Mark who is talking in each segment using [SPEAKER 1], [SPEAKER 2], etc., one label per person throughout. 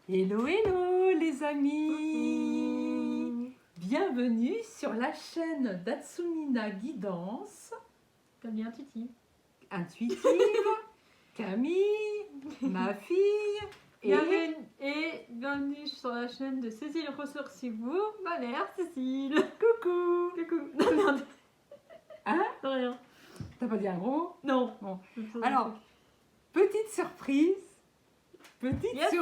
[SPEAKER 1] Hello, hello les amis. Bienvenue sur la chaîne d'Atsumina Guidance
[SPEAKER 2] T'as bien Titi.
[SPEAKER 1] Intuitive, Camille, ma fille et...
[SPEAKER 2] Bienvenue sur la chaîne de Cécile Ressourcez-vous, ma mère Cécile.
[SPEAKER 1] Coucou.
[SPEAKER 2] Coucou. Non, merde.
[SPEAKER 1] Hein?
[SPEAKER 2] Rien.
[SPEAKER 1] T'as pas dit un gros mot?
[SPEAKER 2] Non.
[SPEAKER 1] Bon. Alors, petite surprise,
[SPEAKER 2] Yes.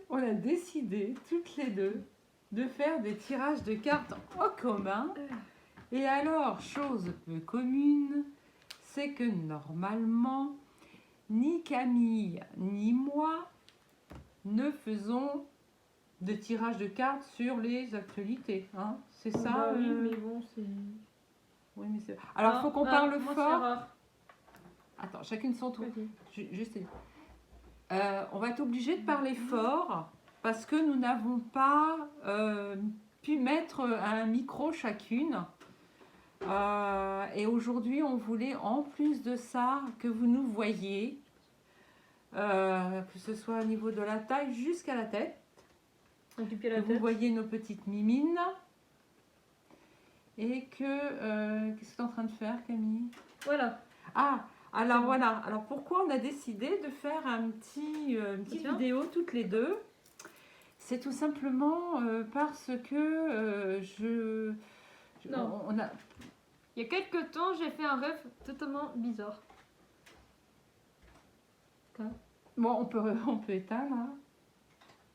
[SPEAKER 1] on a décidé toutes les deux de faire des tirages de cartes en commun. Et alors, chose peu commune, c'est que normalement, ni Camille ni moi ne faisons de tirage de cartes sur les actualités. Hein, c'est ça
[SPEAKER 2] Bah oui, mais bon, c'est...
[SPEAKER 1] Oui, mais c'est... Alors, il faut qu'on parle
[SPEAKER 2] moi,
[SPEAKER 1] fort.
[SPEAKER 2] c'est rare.
[SPEAKER 1] Attends, chacune son tour.
[SPEAKER 2] Ok.
[SPEAKER 1] Juste... on va être obligé de parler fort parce que nous n'avons pas pu mettre un micro chacune. Et aujourd'hui, on voulait en plus de ça que vous nous voyez, que ce soit au niveau de la taille jusqu'à la tête,
[SPEAKER 2] Occuper
[SPEAKER 1] que
[SPEAKER 2] la
[SPEAKER 1] vous
[SPEAKER 2] tête.
[SPEAKER 1] voyez nos petites mimines. Et que... qu'est-ce que tu es en train de faire, Camille?
[SPEAKER 2] Voilà.
[SPEAKER 1] Ah, alors
[SPEAKER 2] bon.
[SPEAKER 1] voilà. Alors pourquoi on a décidé de faire une petite vidéo toutes les deux? C'est tout simplement parce que
[SPEAKER 2] Non.
[SPEAKER 1] on a...
[SPEAKER 2] Il y a quelques temps, j'ai fait un rêve totalement bizarre.
[SPEAKER 1] Bon, on peut éteindre. Hein.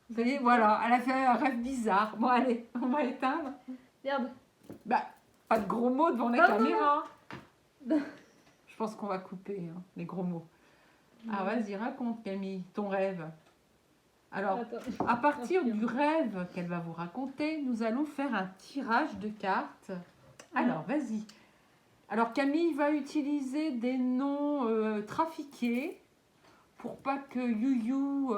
[SPEAKER 1] Vous voyez, voilà, elle a fait un rêve bizarre. Bon, allez, on va éteindre.
[SPEAKER 2] Merde.
[SPEAKER 1] Bah, pas de gros mots devant la caméra. Je pense qu'on va couper hein, les gros mots. Ah, vas-y, raconte Camille, ton rêve. Alors, à partir du rêve qu'elle va vous raconter, nous allons faire un tirage de cartes. Alors, vas-y. Alors, Camille va utiliser des noms trafiqués pour pas que YouYou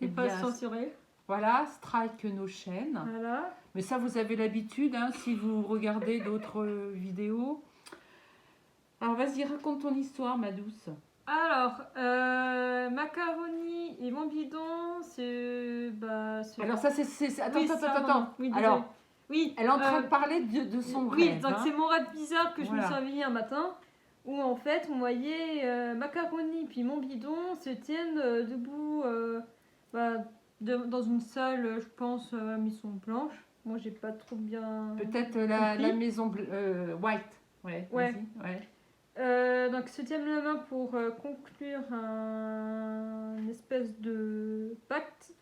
[SPEAKER 2] Et pas censuré.
[SPEAKER 1] Voilà, strike nos chaînes.
[SPEAKER 2] Voilà.
[SPEAKER 1] Mais ça, vous avez l'habitude hein, si vous regardez d'autres vidéos. Alors, vas-y, raconte ton histoire, ma douce.
[SPEAKER 2] Alors, macaroni et mon bidon, c'est...
[SPEAKER 1] Alors ça, c'est... Attends,
[SPEAKER 2] oui,
[SPEAKER 1] attends.
[SPEAKER 2] Oui,
[SPEAKER 1] alors,
[SPEAKER 2] oui,
[SPEAKER 1] elle est en train de parler de son rêve.
[SPEAKER 2] Oui, donc
[SPEAKER 1] hein.
[SPEAKER 2] c'est mon rêve bizarre que je me suis réveillée un matin, où en fait, on voyait macaroni puis mon bidon se tiennent debout dans une salle, je pense, maison blanche. Moi, j'ai pas trop bien...
[SPEAKER 1] Peut-être la maison white. Ouais,
[SPEAKER 2] ouais.
[SPEAKER 1] Ouais.
[SPEAKER 2] Donc, se tiennent la main pour conclure une espèce de pacte.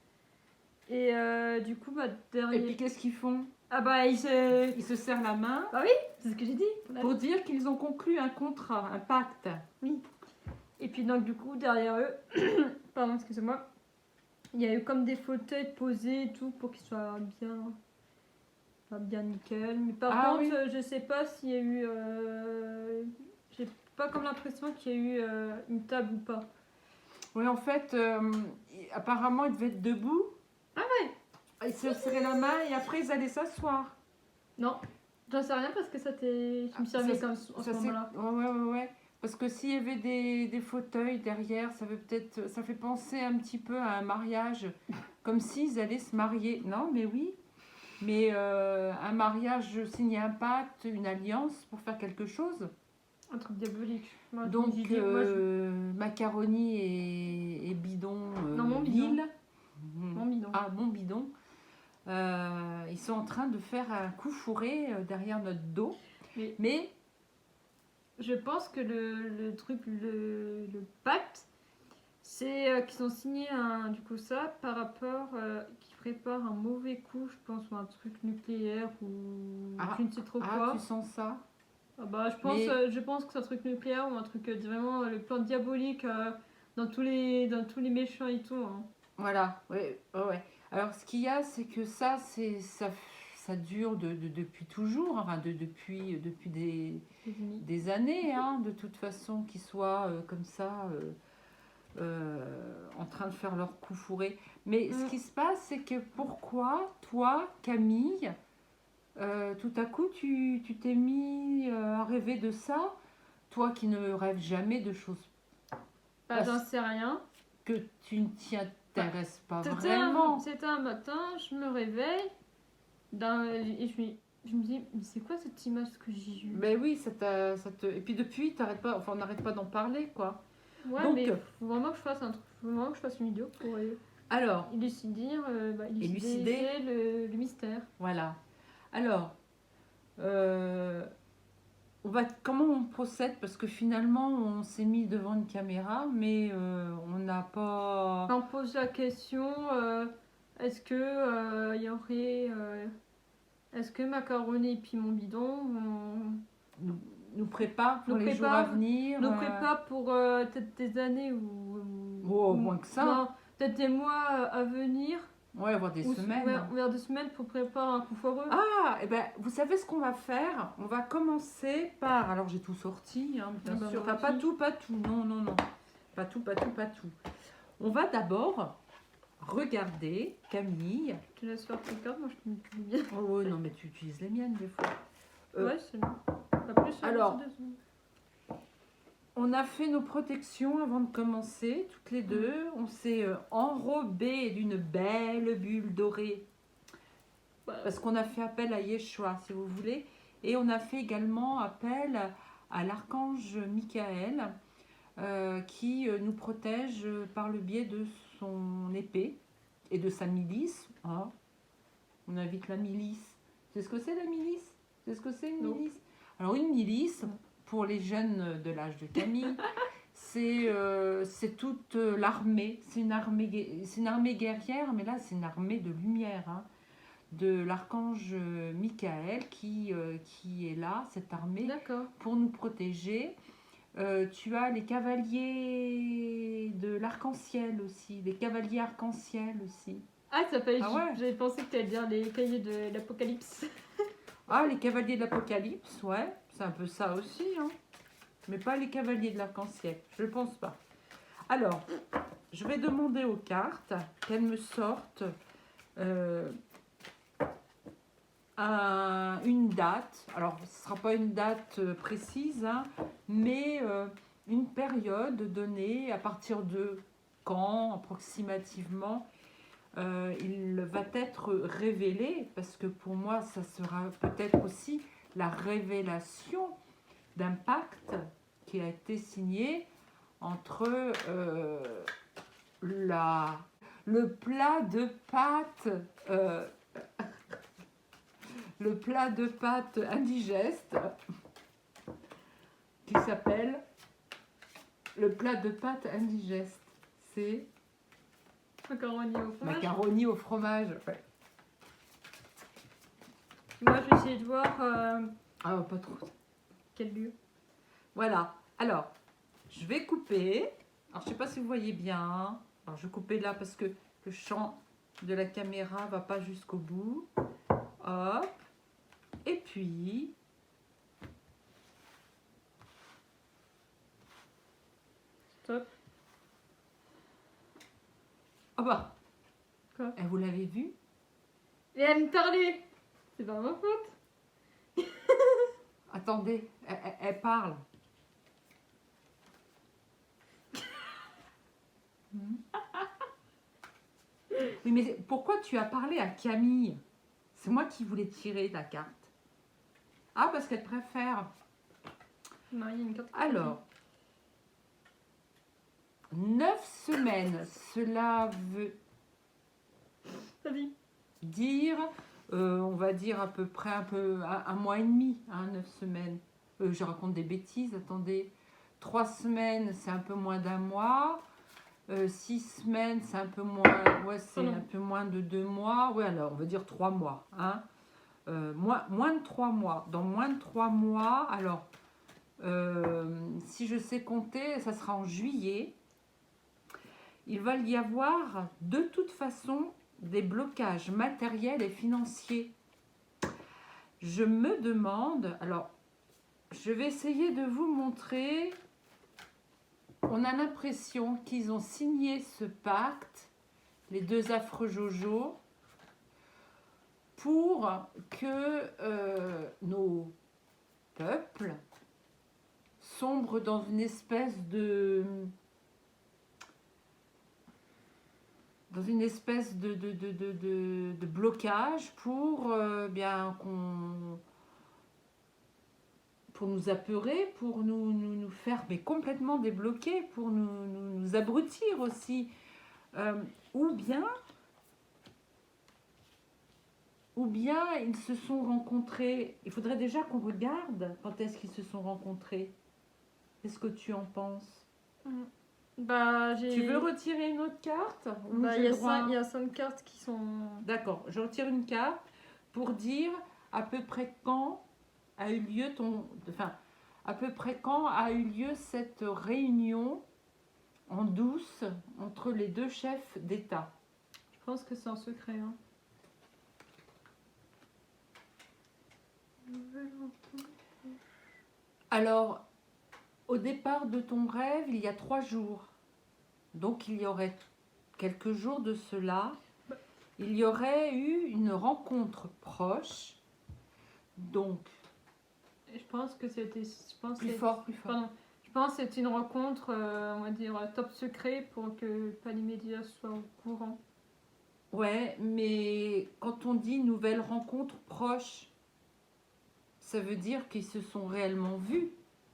[SPEAKER 2] Et du coup, derrière...
[SPEAKER 1] Et puis, qu'est-ce qu'ils font?
[SPEAKER 2] Ah bah, ils
[SPEAKER 1] se serrent la main.
[SPEAKER 2] Ah oui, c'est ce que j'ai dit.
[SPEAKER 1] Pour dire qu'ils ont conclu un contrat, un pacte.
[SPEAKER 2] Oui. Et puis, donc, du coup, derrière eux, pardon, excusez-moi, il y a eu comme des fauteuils posés et tout pour qu'ils soient bien nickel. Mais par contre, je sais pas s'il y a eu... j'ai pas comme l'impression qu'il y a eu une table ou pas.
[SPEAKER 1] Oui, en fait, apparemment, ils devaient être debout.
[SPEAKER 2] Ah ouais.
[SPEAKER 1] Ils se serraient la main et après, ils allaient s'asseoir.
[SPEAKER 2] Non, j'en sais rien parce que ça t'est... Je me suis réveillée comme en ce moment-là.
[SPEAKER 1] Ouais. Parce que s'il y avait des fauteuils derrière, ça fait penser un petit peu à un mariage. Comme s'ils allaient se marier. Non, mais oui. Mais un mariage, signer un pacte, une alliance pour faire quelque chose.
[SPEAKER 2] Un truc diabolique. Moi,
[SPEAKER 1] Donc, macaroni et bidon.
[SPEAKER 2] Non, mon bidon.
[SPEAKER 1] Mon bidon. Ah, mon bidon. Ils sont en train de faire un coup fourré derrière notre dos. Mais
[SPEAKER 2] je pense que le truc, le pacte, c'est qu'ils ont signé du coup ça par rapport qu'ils préparent un mauvais coup, je pense, ou un truc nucléaire ou je ne sais trop quoi.
[SPEAKER 1] Ah, tu sens ça?
[SPEAKER 2] Ah bah, je pense que c'est un truc nucléaire ou un truc vraiment le plan diabolique dans tous les méchants et tout. Hein.
[SPEAKER 1] Voilà, ouais. Alors ce qu'il y a, c'est que ça dure depuis toujours, enfin depuis des années, hein, de toute façon, qu'ils soient comme ça, en train de faire leur coup fourré. Mais ce qui se passe, c'est que pourquoi, toi, Camille, tout à coup, tu t'es mis à rêver de ça, toi qui ne rêves jamais de choses.
[SPEAKER 2] J'en sais rien.
[SPEAKER 1] Que tu ne tiens t'intéresse pas vraiment.
[SPEAKER 2] C'était un matin, je me réveille et je me dis, mais c'est quoi cette image que j'ai eue?
[SPEAKER 1] Mais oui, et puis depuis, t'arrêtes pas, enfin, on n'arrête pas d'en parler, quoi.
[SPEAKER 2] Ouais,
[SPEAKER 1] Donc,
[SPEAKER 2] mais faut vraiment que je fasse un truc, faut vraiment que je fasse une vidéo pour
[SPEAKER 1] alors,
[SPEAKER 2] élucider
[SPEAKER 1] élucider
[SPEAKER 2] le mystère.
[SPEAKER 1] Voilà. Alors, comment on procède? Parce que finalement, on s'est mis devant une caméra, mais on n'a pas...
[SPEAKER 2] On pose la question, est-ce que il y aurait... est-ce que macaroni et piment bidon
[SPEAKER 1] nous prépare pour les jours à venir.
[SPEAKER 2] nous prépare pour peut-être des années
[SPEAKER 1] au moins que ça.
[SPEAKER 2] Non, peut-être des mois à venir.
[SPEAKER 1] Ouais, voire des semaines.
[SPEAKER 2] Vers des semaines pour préparer un coup foireux.
[SPEAKER 1] Ah, et ben, vous savez ce qu'on va faire? On va commencer par... Alors, j'ai tout sorti, hein, bien sûr. Enfin, pas tout. Non. Pas tout. On va d'abord regarder, Camille.
[SPEAKER 2] Je te laisse faire tes cartes, moi je te mets plus bien.
[SPEAKER 1] Oh non, mais tu utilises les miennes des fois.
[SPEAKER 2] Ouais, c'est bon. Pas plus,
[SPEAKER 1] alors, on a fait nos protections avant de commencer, toutes les deux. On s'est enrobé d'une belle bulle dorée. Parce qu'on a fait appel à Yeshua, si vous voulez. Et on a fait également appel à l'archange Michael, qui nous protège par le biais de son épée et de sa milice. Ah, on invite la milice. C'est ce que c'est la milice? C'est ce que c'est une milice? Alors une milice, pour les jeunes de l'âge de Camille, c'est toute l'armée. C'est une armée guerrière, mais là c'est une armée de lumière, hein, de l'archange Michael qui est là, cette armée, pour nous protéger. Tu as les cavaliers de l'arc-en-ciel aussi, les cavaliers arc-en-ciel aussi.
[SPEAKER 2] Ah, ça s'appelle. J'avais pensé que tu allais dire les cavaliers de l'Apocalypse.
[SPEAKER 1] Ah, les cavaliers de l'Apocalypse, ouais, c'est un peu ça aussi, hein. Mais pas les cavaliers de l'arc-en-ciel, je pense pas. Alors, je vais demander aux cartes qu'elles me sortent une date. Alors, ce ne sera pas une date précise, hein, mais une période donnée, à partir de quand, approximativement, il va être révélé, parce que pour moi, ça sera peut-être aussi la révélation d'un pacte qui a été signé entre le plat de pâtes le plat de pâtes indigeste qui s'appelle le plat de pâtes indigeste. C'est
[SPEAKER 2] macaroni au fromage.
[SPEAKER 1] Macaroni au fromage, ouais.
[SPEAKER 2] Moi, je vais essayer de voir.
[SPEAKER 1] Ah, pas trop.
[SPEAKER 2] Quel lieu?
[SPEAKER 1] Voilà. Alors, je vais couper. Alors, je sais pas si vous voyez bien. Alors, je vais couper là parce que le champ de la caméra va pas jusqu'au bout. Hop. Et puis,
[SPEAKER 2] stop.
[SPEAKER 1] Ah bah.
[SPEAKER 2] Quoi?
[SPEAKER 1] Et vous l'avez vu?
[SPEAKER 2] Et elle me parlait. C'est pas ma faute.
[SPEAKER 1] Attendez, elle parle. Oui, mais pourquoi tu as parlé à Camille? C'est moi qui voulais tirer la carte. Ah, parce qu'elle préfère.
[SPEAKER 2] Non, il y a une carte.
[SPEAKER 1] Alors, 9 semaines, cela veut dire, on va dire à peu près un mois et demi, hein, 9 semaines. Je raconte des bêtises, attendez. 3 semaines, c'est un peu moins d'un mois. 6 semaines, c'est un peu moins, ouais, c'est un peu moins de 2 mois. Ouais, alors on va dire 3 mois, hein. Moins de 3 mois. Dans moins de 3 mois, alors, si je sais compter, ça sera en juillet. Il va y avoir de toute façon des blocages matériels et financiers. Je me demande, alors, je vais essayer de vous montrer. On a l'impression qu'ils ont signé ce pacte, les deux affreux Jojo, pour que nos peuples sombrent dans une espèce dans une espèce de blocage pour pour nous apeurer, pour nous faire mais complètement débloquer, pour nous abrutir aussi. Ou bien ils se sont rencontrés. Il faudrait déjà qu'on regarde quand est-ce qu'ils se sont rencontrés. Qu'est-ce que tu en penses? Tu veux retirer une autre carte?
[SPEAKER 2] Il y a 5 cartes qui sont...
[SPEAKER 1] D'accord, je retire une carte pour dire à peu près quand a eu lieu cette réunion en douce entre les deux chefs d'État.
[SPEAKER 2] Je pense que c'est un secret. Hein.
[SPEAKER 1] Alors, au départ de ton rêve, il y a 3 jours. Donc, il y aurait quelques jours de cela, il y aurait eu une rencontre proche. Donc,
[SPEAKER 2] je pense que c'était...
[SPEAKER 1] Plus fort.
[SPEAKER 2] Pardon. Je pense que c'est une rencontre, on va dire, top secret pour que pas les médias soient au courant.
[SPEAKER 1] Ouais, mais quand on dit nouvelle rencontre proche, ça veut dire qu'ils se sont réellement vus.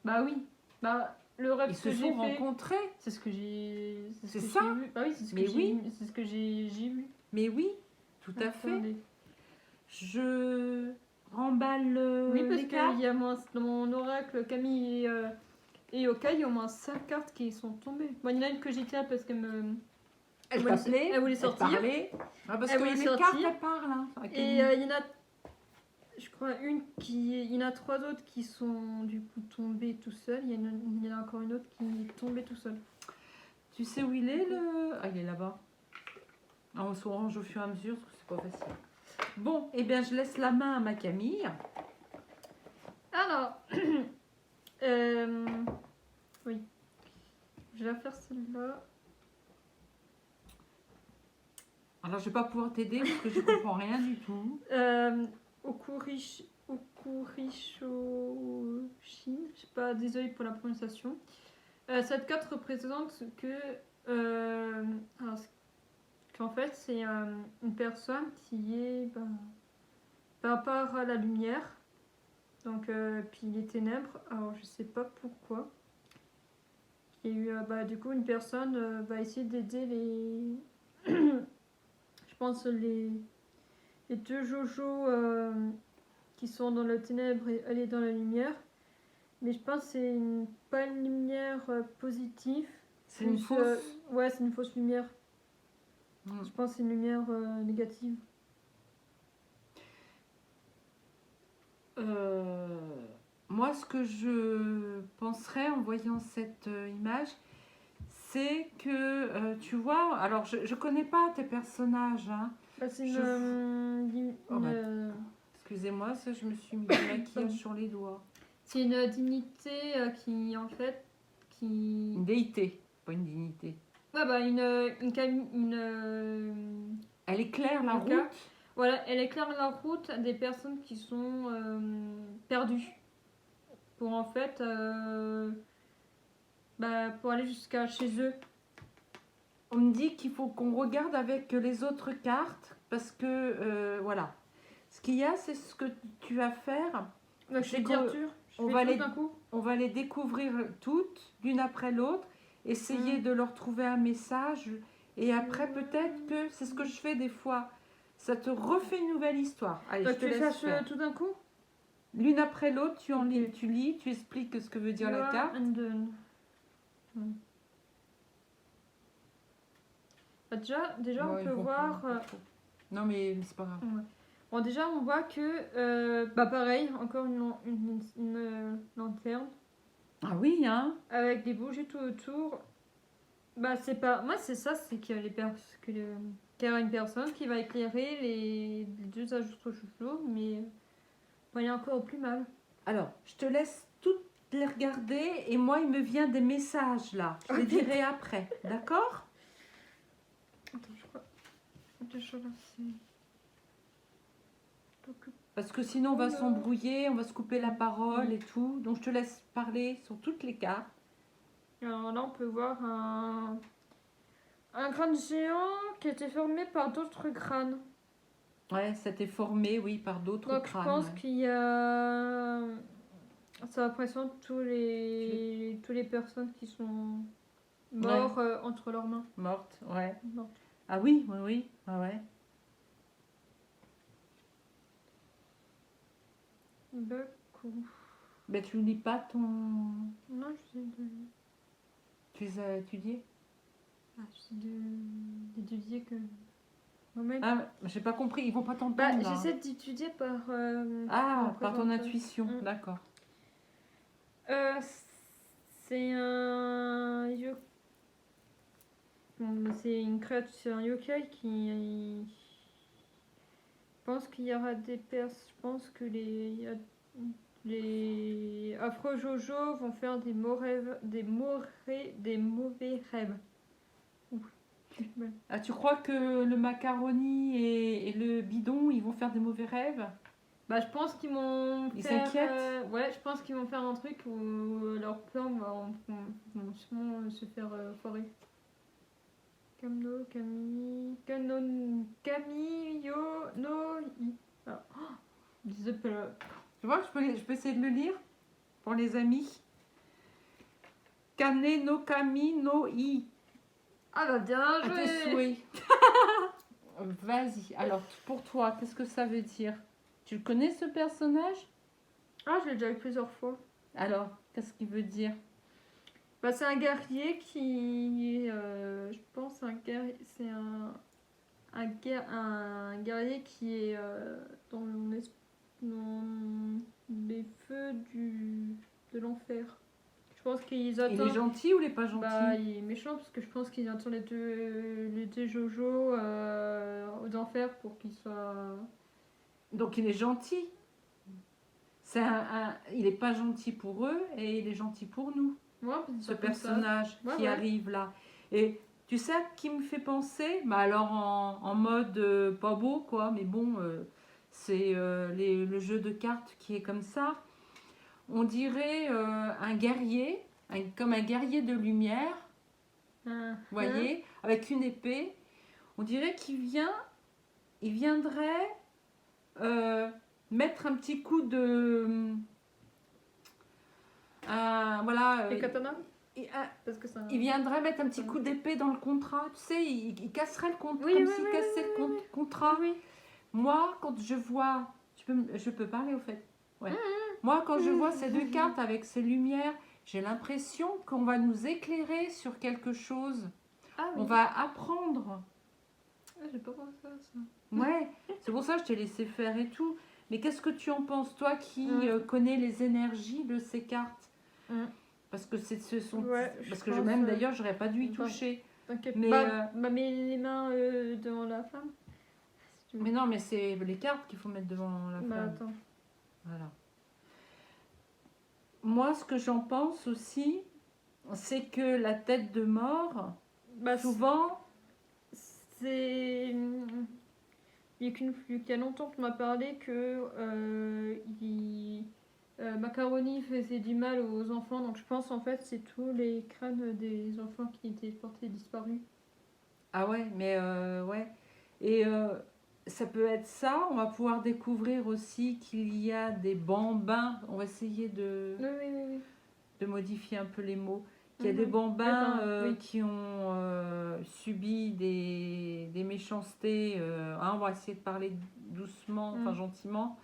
[SPEAKER 2] Bah oui. Bah, le rêve
[SPEAKER 1] ils se sont rencontrés.
[SPEAKER 2] C'est ce que j'ai...
[SPEAKER 1] C'est ça.
[SPEAKER 2] Vu. Bah oui, c'est ce que j'ai vu.
[SPEAKER 1] Mais oui, tout à fait. Je remballe
[SPEAKER 2] oui, parce
[SPEAKER 1] les cartes.
[SPEAKER 2] qu'il y a dans mon oracle, Camille et Oka, il y a au moins 5 cartes qui sont tombées. Bon, il y en a une que j'ai tirée parce qu'elle me...
[SPEAKER 1] Elle
[SPEAKER 2] voulait sortir.
[SPEAKER 1] Parce que les cartes, elles parlent. Hein,
[SPEAKER 2] et il y en a, je crois, il y en a 3 autres qui sont du coup tombées tout seul. Il y en a encore une autre qui est tombée tout seul.
[SPEAKER 1] Tu sais où il est il est là-bas. On se range au fur et à mesure parce que c'est pas facile. Bon, eh bien, je laisse la main à ma Camille.
[SPEAKER 2] Alors, oui, je vais faire celle-là.
[SPEAKER 1] Alors, je vais pas pouvoir t'aider parce que je comprends rien du tout.
[SPEAKER 2] Okurisho Shin, je sais pas, désolée pour la prononciation. Cette carte représente qu'en fait c'est une personne qui est par rapport à la lumière, donc puis les ténèbres. Alors je sais pas pourquoi. Il y a eu du coup une personne va essayer d'aider les je pense les 2 Jojo qui sont dans la ténèbre et elle est dans la lumière. Mais je pense que c'est pas une lumière positive.
[SPEAKER 1] C'est une fausse.
[SPEAKER 2] Ouais, c'est une fausse lumière. Je pense que c'est une lumière négative.
[SPEAKER 1] Moi, ce que je penserais en voyant cette image, c'est que, tu vois, alors je connais pas tes personnages. Hein.
[SPEAKER 2] C'est
[SPEAKER 1] excusez-moi, ça, je me suis mis du maquillage sur les doigts.
[SPEAKER 2] C'est une dignité qui, en fait,
[SPEAKER 1] Une déité, pas une dignité.
[SPEAKER 2] Ouais,
[SPEAKER 1] elle éclaire la route.
[SPEAKER 2] Voilà, elle éclaire la route des personnes qui sont perdues. Pour en fait, pour aller jusqu'à chez eux.
[SPEAKER 1] On me dit qu'il faut qu'on regarde avec les autres cartes parce que, voilà. Ce qu'il y a, c'est ce que tu vas faire. On va les découvrir toutes, l'une après l'autre, essayer de leur trouver un message. Et après, peut-être que c'est ce que je fais des fois. Ça te refait une nouvelle histoire. Allez, je te laisse faire.
[SPEAKER 2] Tout d'un coup.
[SPEAKER 1] L'une après l'autre, tu lis, tu expliques ce que veut dire la carte.
[SPEAKER 2] Déjà on peut voir...
[SPEAKER 1] Non, mais c'est pas grave.
[SPEAKER 2] Ouais. Bon, déjà, on voit que, pareil, encore une lanterne.
[SPEAKER 1] Ah oui, hein.
[SPEAKER 2] Avec des bougies tout autour. C'est pas... Moi, c'est ça, c'est qu'il y a une personne qui va éclairer les 2 ajustes chouchous, mais il y a encore plus mal.
[SPEAKER 1] Alors, je te laisse toutes les regarder et moi, il me vient des messages, là. Je les dirai après, d'accord?
[SPEAKER 2] Attends, je crois... Déjà, là, c'est...
[SPEAKER 1] Parce que sinon on va s'embrouiller, on va se couper la parole et tout. Donc je te laisse parler sur toutes les cartes.
[SPEAKER 2] Alors là on peut voir Un crâne géant qui a été formé par d'autres crânes.
[SPEAKER 1] Ouais, ça t'est formé, oui, par d'autres
[SPEAKER 2] Donc
[SPEAKER 1] crânes.
[SPEAKER 2] je pense
[SPEAKER 1] Ouais.
[SPEAKER 2] qu'il y a... Ça représente tous les personnes qui sont morts entre leurs mains.
[SPEAKER 1] Morte, ouais.
[SPEAKER 2] Mortes.
[SPEAKER 1] Ah oui, oui, oui. Ah ouais.
[SPEAKER 2] D'accord.
[SPEAKER 1] Ben, tu lis pas ton...
[SPEAKER 2] Non, je sais de...
[SPEAKER 1] Tu les as étudiés?
[SPEAKER 2] Ah, je sais d'étudier que... Moi-même.
[SPEAKER 1] Ah, j'ai pas compris, ils vont pas t'entendre
[SPEAKER 2] Bah,
[SPEAKER 1] là.
[SPEAKER 2] j'essaie d'étudier par...
[SPEAKER 1] Ah, par ton
[SPEAKER 2] représente-
[SPEAKER 1] intuition, d'accord.
[SPEAKER 2] C'est un yo... Bon, c'est une créature, c'est un yokai qui... Je pense qu'il y aura des personnes... Je pense que les affreux Jojo vont faire des mauvais rêves. Des mauvais rêves.
[SPEAKER 1] Ah, tu crois que le macaroni et le bidon, ils vont faire des mauvais rêves?
[SPEAKER 2] Bah, je pense qu'ils vont
[SPEAKER 1] Ils
[SPEAKER 2] faire...
[SPEAKER 1] s'inquiètent?
[SPEAKER 2] ouais, je pense qu'ils vont faire un truc où leur plan vont sûrement se faire foirer. Camino, Camillo, no, i. Alors, désolé.
[SPEAKER 1] Tu vois, je peux essayer de le lire pour les amis. Kane no kami no i.
[SPEAKER 2] Ah bah bien
[SPEAKER 1] À
[SPEAKER 2] joué.
[SPEAKER 1] tes souhaits. Vas-y. Alors, pour toi, qu'est-ce que ça veut dire? Tu le connais ce personnage?
[SPEAKER 2] Ah, je l'ai déjà eu plusieurs fois.
[SPEAKER 1] Alors, qu'est-ce qu'il veut dire?
[SPEAKER 2] Bah, c'est un guerrier qui... je pense c'est un guerrier qui est dans les feux de l'enfer. Je pense qu'ils attendent...
[SPEAKER 1] Il est gentil ou il est pas gentil?
[SPEAKER 2] Bah, il est méchant parce que je pense qu'ils attendent les deux Jojo aux enfers pour qu'ils soient...
[SPEAKER 1] Donc il est gentil. Il est pas gentil pour eux et il est gentil pour nous.
[SPEAKER 2] Ouais,
[SPEAKER 1] Ce personnage
[SPEAKER 2] ouais,
[SPEAKER 1] qui
[SPEAKER 2] ouais.
[SPEAKER 1] arrive là. Et tu sais à qui me fait penser? Bah alors en mode pas beau quoi, mais bon, c'est le jeu de cartes qui est comme ça. On dirait un guerrier, comme un guerrier de lumière, vous voyez, avec une épée. On dirait il viendrait mettre un petit coup de... voilà.
[SPEAKER 2] Et katana
[SPEAKER 1] Parce que il viendrait mettre un petit coup d'épée dans le contrat, tu sais, il casserait le contrat,
[SPEAKER 2] oui,
[SPEAKER 1] comme
[SPEAKER 2] oui,
[SPEAKER 1] s'il
[SPEAKER 2] oui,
[SPEAKER 1] cassait
[SPEAKER 2] oui,
[SPEAKER 1] le contrat.
[SPEAKER 2] Oui.
[SPEAKER 1] Moi, quand je vois, je peux parler au fait. Ouais. Moi, quand je vois ces deux cartes avec ces lumières, j'ai l'impression qu'on va nous éclairer sur quelque chose.
[SPEAKER 2] Ah, oui.
[SPEAKER 1] On va apprendre.
[SPEAKER 2] Ah, j'ai pas pensé à ça.
[SPEAKER 1] Ouais, c'est pour ça que je t'ai laissé faire et tout. Mais qu'est-ce que tu en penses, toi qui connais les énergies de ces cartes? Parce que ce sont...
[SPEAKER 2] Ouais,
[SPEAKER 1] parce que même d'ailleurs, j'aurais pas dû y toucher.
[SPEAKER 2] T'inquiète.
[SPEAKER 1] Mais,
[SPEAKER 2] mets les mains devant la femme. Si
[SPEAKER 1] mais non, mais c'est les cartes qu'il faut mettre devant la femme.
[SPEAKER 2] Attends.
[SPEAKER 1] Voilà. Moi, ce que j'en pense aussi, c'est que la tête de mort, souvent...
[SPEAKER 2] C'est... Il y a longtemps qu'on m'a parlé que Macaroni faisait du mal aux enfants, donc je pense en fait c'est tous les crânes des enfants qui étaient portés disparus.
[SPEAKER 1] Ah ouais, mais ouais. Et ça peut être ça. On va pouvoir découvrir aussi qu'il y a des bambins. On va essayer de modifier un peu les mots. Qu'il y a des bambins qui ont subi des méchancetés. On va essayer de parler doucement, enfin gentiment.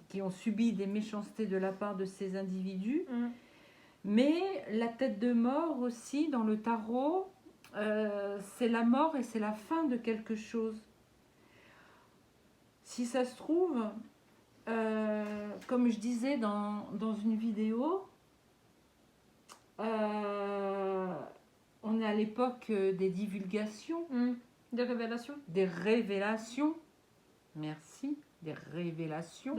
[SPEAKER 1] Qui ont subi des méchancetés de la part de ces individus. Mais la tête de mort aussi dans le tarot, c'est la mort et c'est la fin de quelque chose. Si ça se trouve, comme je disais dans une vidéo, on est à l'époque des divulgations.
[SPEAKER 2] Des révélations.
[SPEAKER 1] Des révélations. Merci. Des révélations.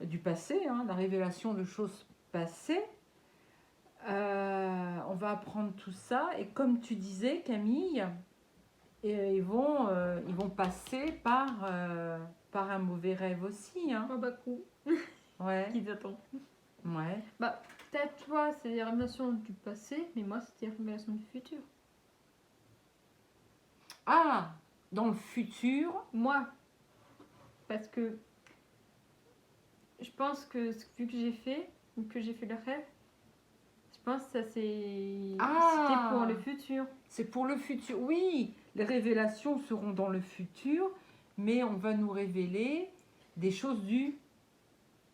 [SPEAKER 1] Du passé, la révélation de choses passées. On va apprendre tout ça et comme tu disais Camille, ils vont passer par un mauvais rêve aussi.
[SPEAKER 2] Ah bah cool.
[SPEAKER 1] Ouais.
[SPEAKER 2] Qui t'attend.
[SPEAKER 1] Ouais.
[SPEAKER 2] Bah, peut-être toi, c'est des révélations du passé, mais moi, c'est des révélations du futur.
[SPEAKER 1] Ah, dans le futur.
[SPEAKER 2] Moi, parce que je pense que vu que j'ai fait, ou que j'ai fait le rêve, je pense que ça c'était pour le futur.
[SPEAKER 1] C'est pour le futur. Oui, les révélations seront dans le futur, mais on va nous révéler des choses du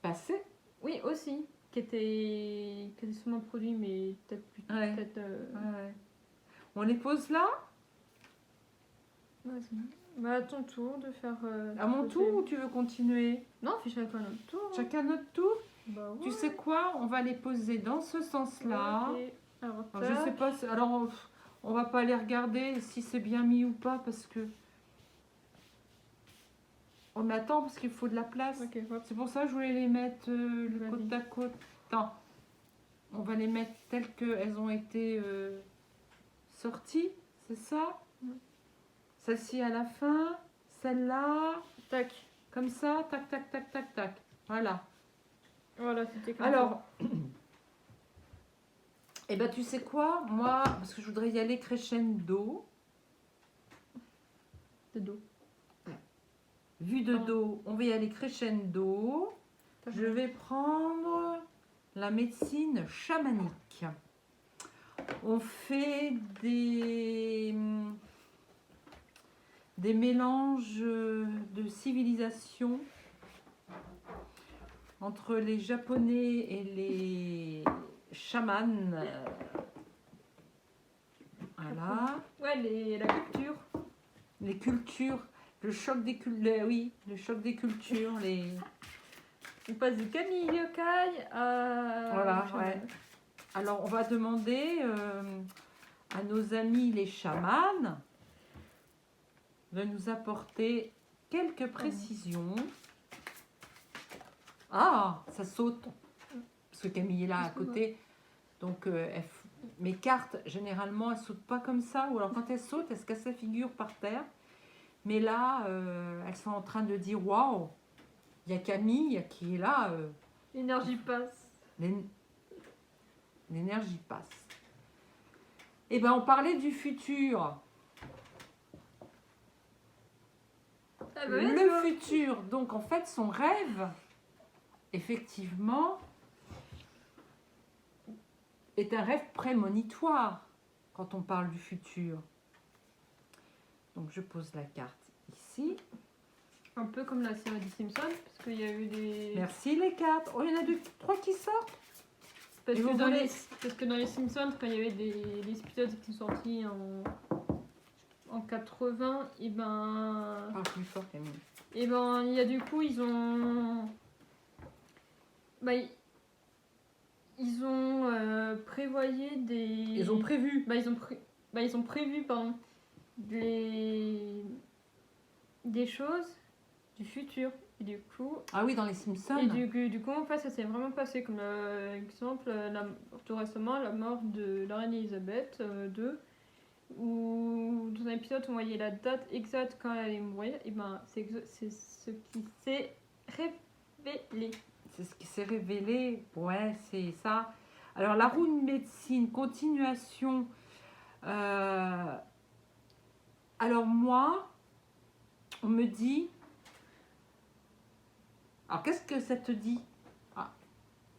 [SPEAKER 1] passé.
[SPEAKER 2] Oui, aussi, qui étaient sûrement produits, mais peut-être plus
[SPEAKER 1] Ouais.
[SPEAKER 2] peut-être.
[SPEAKER 1] Ouais. On les pose là?
[SPEAKER 2] Ouais, c'est bon. Bah, à ton tour de faire.
[SPEAKER 1] À mon tour ou tu veux continuer?
[SPEAKER 2] Non, on fait chacun notre tour. Hein.
[SPEAKER 1] Chacun notre tour?
[SPEAKER 2] Bah, ouais.
[SPEAKER 1] Tu sais quoi? On va les poser dans ce sens-là.
[SPEAKER 2] Ok. Alors,
[SPEAKER 1] Je sais pas. Alors, on va pas les regarder si c'est bien mis ou pas parce que. On attend parce qu'il faut de la place.
[SPEAKER 2] Ok, hop.
[SPEAKER 1] C'est pour ça que je voulais les mettre
[SPEAKER 2] Vas-y.
[SPEAKER 1] côte à côte. Attends. On va les mettre telles qu'elles ont été sorties. C'est ça? Celle-ci à la fin. Celle-là.
[SPEAKER 2] Tac.
[SPEAKER 1] Comme ça. Tac, tac, tac, tac, tac. Voilà.
[SPEAKER 2] Voilà, c'était comme
[SPEAKER 1] Alors. Eh ben, tu sais quoi? Moi, parce que je voudrais y aller crescendo.
[SPEAKER 2] ça. De dos.
[SPEAKER 1] Vue de dos, on va y aller crescendo. Je vais prendre la médecine chamanique. On fait des mélanges de civilisations entre les Japonais et les chamans. Voilà.
[SPEAKER 2] Ouais, la culture.
[SPEAKER 1] Les cultures, le choc des cultures, oui, le choc des cultures, les...
[SPEAKER 2] On passe de Camille Yokai à...
[SPEAKER 1] Voilà, ouais. Alors, on va demander à nos amis les chamans de nous apporter quelques précisions. Ah, ça saute. Parce que Camille est là à côté. Donc, mes cartes, généralement, elles ne sautent pas comme ça. Ou alors, quand elles sautent, elles se cassent la figure par terre. Mais là, elles sont en train de dire, waouh, il y a Camille qui est là.
[SPEAKER 2] L'énergie passe.
[SPEAKER 1] L'énergie passe. Eh bien, on parlait du futur.
[SPEAKER 2] Ah bah,
[SPEAKER 1] Le futur, donc en fait, son rêve, effectivement, est un rêve prémonitoire quand on parle du futur. Donc, je pose la carte ici.
[SPEAKER 2] Un peu comme la série des Simpsons, parce qu'il y a eu des...
[SPEAKER 1] Merci les cartes. Oh, il y en a deux, trois qui sortent.
[SPEAKER 2] Parce que dans les Simpsons, quand il y avait des épisodes qui sont sortis en 80, et ben...
[SPEAKER 1] Ah, plus fort, Camille.
[SPEAKER 2] Et ben, il y a du coup, ils ont... Bah, ils ont prévoyé des...
[SPEAKER 1] Ils ont prévu.
[SPEAKER 2] Ils ont prévu, pardon, des choses du futur. Et du coup...
[SPEAKER 1] Ah oui, dans les Simpsons.
[SPEAKER 2] Et du coup, en fait, ça s'est vraiment passé. Comme exemple, tout récemment, la mort de la reine Elisabeth II, où dans un épisode, on voyait la date exacte quand elle allait mourir. Et ben, c'est ce qui s'est révélé.
[SPEAKER 1] C'est ce qui s'est révélé. Ouais, c'est ça. Alors, la roue de médecine, continuation. Alors, moi, on me dit... Alors, qu'est-ce que ça te dit? Ah,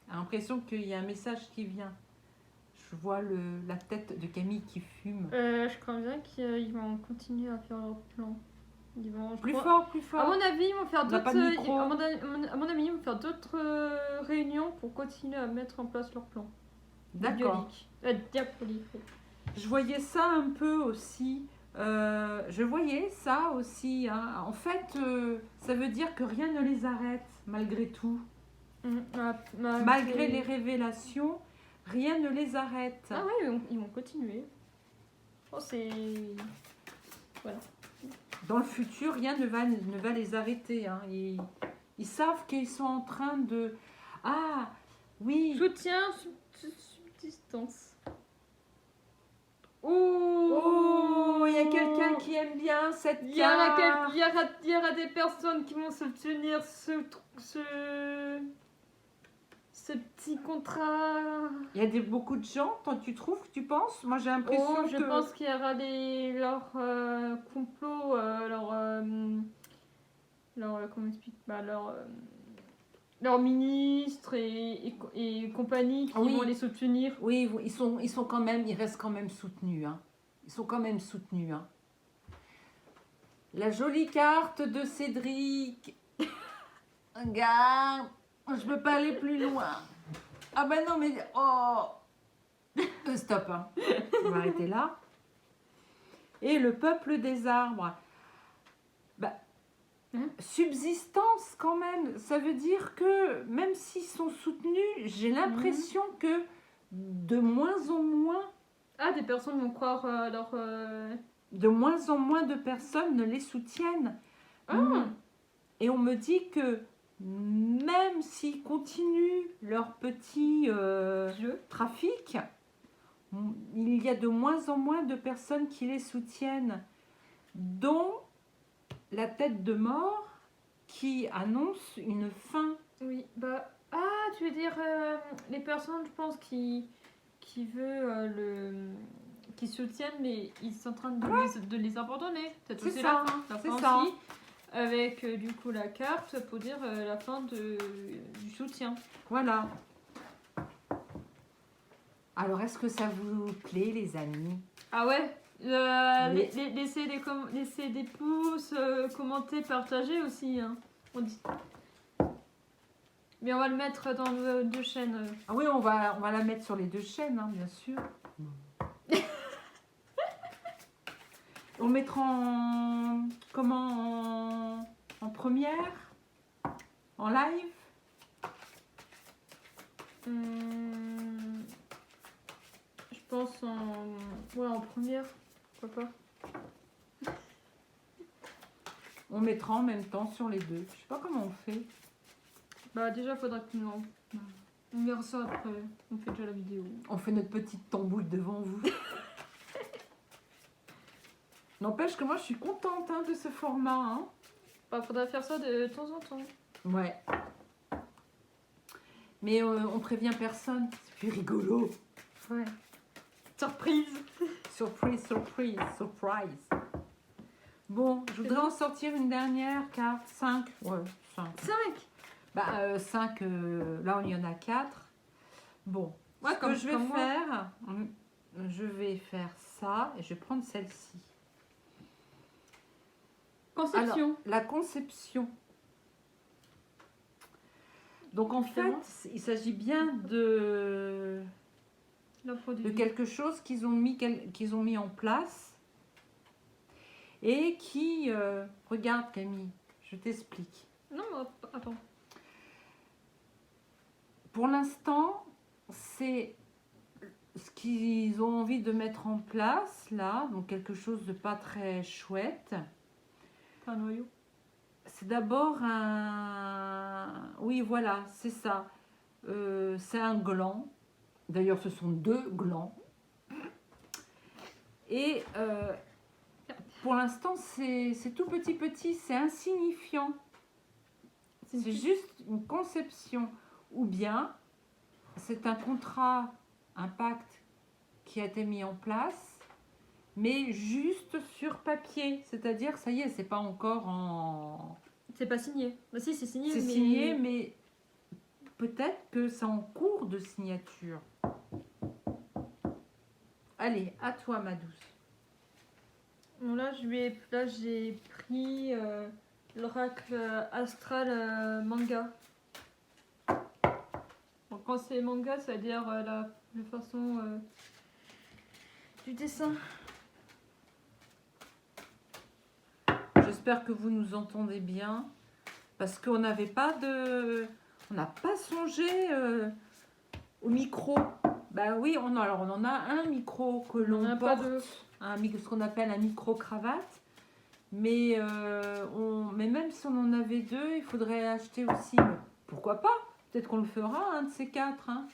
[SPEAKER 1] j'ai l'impression qu'il y a un message qui vient. Je vois la tête de Camille qui fume.
[SPEAKER 2] Je crois bien qu'ils vont continuer à faire leur plan.
[SPEAKER 1] Plus fort.
[SPEAKER 2] À mon avis, ils vont faire d'autres.
[SPEAKER 1] pas de micro.
[SPEAKER 2] À mon avis, ils vont faire d'autres réunions pour continuer à mettre en place leur plan.
[SPEAKER 1] D'accord.
[SPEAKER 2] Diabolique.
[SPEAKER 1] Je voyais ça un peu aussi. Je voyais ça aussi. Hein. En fait, ça veut dire que rien ne les arrête, malgré tout. Malgré les révélations, rien ne les arrête.
[SPEAKER 2] Ah oui, ils vont continuer. Oh, c'est... Voilà.
[SPEAKER 1] Dans le futur, rien ne va les arrêter. Hein. Ils savent qu'ils sont en train de... Ah, oui.
[SPEAKER 2] Soutien, subsistance.
[SPEAKER 1] Oh, il y a quelqu'un qui aime bien cette carte.
[SPEAKER 2] Il y aura des personnes qui vont soutenir ce petit contrat.
[SPEAKER 1] Il y a beaucoup de gens, toi, tu penses? Moi, j'ai l'impression
[SPEAKER 2] Je pense qu'il y aura leur complot, comment explique, leur ministre et compagnie qui vont les soutenir.
[SPEAKER 1] Oui, ils sont quand même, ils restent quand même soutenus. Hein. Ils sont quand même soutenus. Hein. La jolie carte de Cédric. Regarde, je peux pas aller plus loin. Ah ben non, mais... Oh stop, hein. On va arrêter là. Et le peuple des arbres. Bah, subsistance quand même. Ça veut dire que même s'ils sont soutenus, j'ai l'impression que de moins en moins...
[SPEAKER 2] Ah, des personnes vont croire leur...
[SPEAKER 1] De moins en moins de personnes ne les soutiennent. Et on me dit que même s'ils continuent leur petit trafic, il y a de moins en moins de personnes qui les soutiennent, dont la tête de mort qui annonce une fin.
[SPEAKER 2] Oui, bah... Ah, tu veux dire les personnes, je pense, qui qui soutiennent, mais ils sont en train de les abandonner.
[SPEAKER 1] C'est ça, c'est ça.
[SPEAKER 2] Aussi, avec du coup la carte pour dire la fin du soutien.
[SPEAKER 1] Voilà. Alors, est-ce que ça vous plaît, les amis?
[SPEAKER 2] Ah ouais, laissez des pouces, commenter, partager aussi. Hein. On dit. Mais on va le mettre dans nos 2 chaînes.
[SPEAKER 1] Ah oui, on va la mettre sur les 2 chaînes, hein, bien sûr. On mettra en première, en live.
[SPEAKER 2] Je pense en première, pourquoi pas.
[SPEAKER 1] On mettra en même temps sur les 2. Je sais pas comment on fait.
[SPEAKER 2] Bah déjà, faudra que on verra ça après. On fait déjà la vidéo.
[SPEAKER 1] On fait notre petite tambouille devant vous. N'empêche que moi, je suis contente de ce format. Hein.
[SPEAKER 2] Bah, faudra faire ça de temps en temps.
[SPEAKER 1] Ouais. Mais on prévient personne. C'est plus rigolo.
[SPEAKER 2] Ouais. Surprise.
[SPEAKER 1] Surprise, surprise, surprise. Bon, je voudrais en sortir une dernière carte. 5. Ouais, 5.
[SPEAKER 2] 5
[SPEAKER 1] Bah, 5, là, il y en a 4. Bon,
[SPEAKER 2] ouais,
[SPEAKER 1] ce que je vais faire ça, et je vais prendre celle-ci.
[SPEAKER 2] Conception.
[SPEAKER 1] Alors, la conception. Donc, en fait, il s'agit bien de quelque chose qu'ils ont mis en place et qui... regarde, Camille, je t'explique.
[SPEAKER 2] Non, attends.
[SPEAKER 1] Pour l'instant, c'est ce qu'ils ont envie de mettre en place, là, donc quelque chose de pas très chouette.
[SPEAKER 2] Un noyau.
[SPEAKER 1] C'est d'abord un... Oui, voilà, c'est ça. C'est un gland. D'ailleurs, ce sont 2 glands. Et pour l'instant, c'est tout petit, c'est insignifiant. C'est juste une conception. Ou bien, c'est un contrat, un pacte qui a été mis en place, mais juste sur papier. C'est-à-dire, ça y est, c'est pas encore en...
[SPEAKER 2] C'est pas signé. Bah si, c'est signé.
[SPEAKER 1] C'est signé, mais peut-être que c'est en cours de signature. Allez, à toi, ma douce.
[SPEAKER 2] Bon, là, j'ai pris l'oracle astral manga. Bon, quand c'est manga, ça veut dire la façon du dessin.
[SPEAKER 1] J'espère que vous nous entendez bien, parce qu'on n'avait pas de... On n'a pas songé au micro. Bah oui, on en a un micro que l'on porte, ce qu'on appelle un micro-cravate. Mais même si on en avait 2, il faudrait acheter aussi. Pourquoi pas? Peut-être qu'on le fera, un de ces 4. Hein.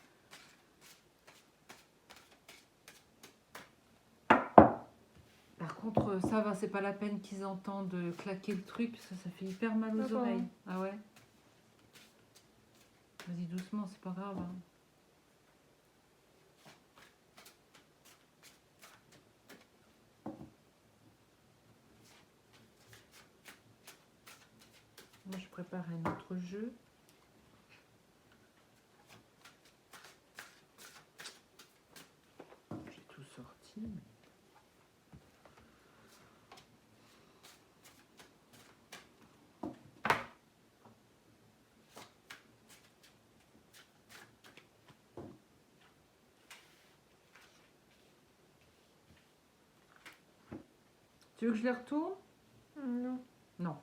[SPEAKER 1] Par contre, ça va, c'est pas la peine qu'ils entendent claquer le truc, parce que ça fait hyper mal aux oreilles. Ah ouais? Vas-y doucement, c'est pas grave. Hein. jeu. J'ai tout sorti. Tu veux que je les retourne?
[SPEAKER 2] Non.
[SPEAKER 1] Non.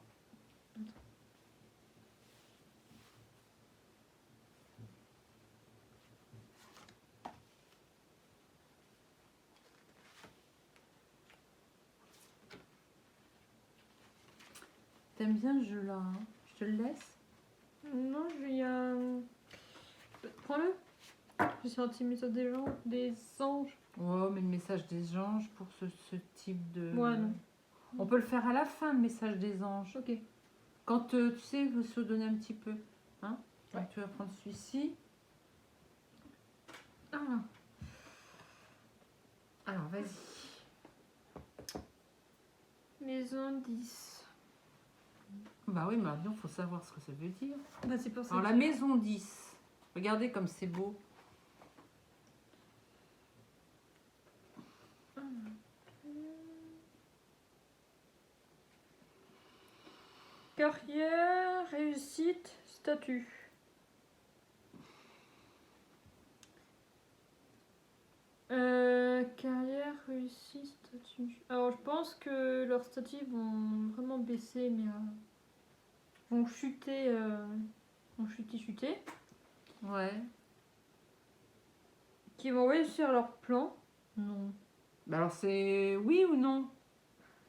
[SPEAKER 1] T'aimes bien ce jeu-là, hein? Je te le laisse?
[SPEAKER 2] Non, j'ai un... Prends-le. J'ai sorti le message des gens, des anges.
[SPEAKER 1] Oh, mais le message des anges pour ce type de...
[SPEAKER 2] Ouais, non.
[SPEAKER 1] On peut le faire à la fin, le message des anges.
[SPEAKER 2] Ok.
[SPEAKER 1] Quand, tu sais, il faut se donner un petit peu. Hein?
[SPEAKER 2] Ouais.
[SPEAKER 1] Donc, tu vas prendre celui-ci.
[SPEAKER 2] Ah.
[SPEAKER 1] Alors, vas-y.
[SPEAKER 2] Maison 10.
[SPEAKER 1] Bah oui, mais maintenant, il faut savoir ce que ça veut dire.
[SPEAKER 2] Bah, c'est pour ça.
[SPEAKER 1] Alors, la maison 10. Regardez comme c'est beau.
[SPEAKER 2] Carrière, réussite, statut. Carrière, réussite, statut. Alors je pense que leurs statuts vont vraiment baisser, mais vont chuter, chuter.
[SPEAKER 1] Ouais.
[SPEAKER 2] Qui vont réussir leur plan.
[SPEAKER 1] Non. Bah alors, c'est oui ou non?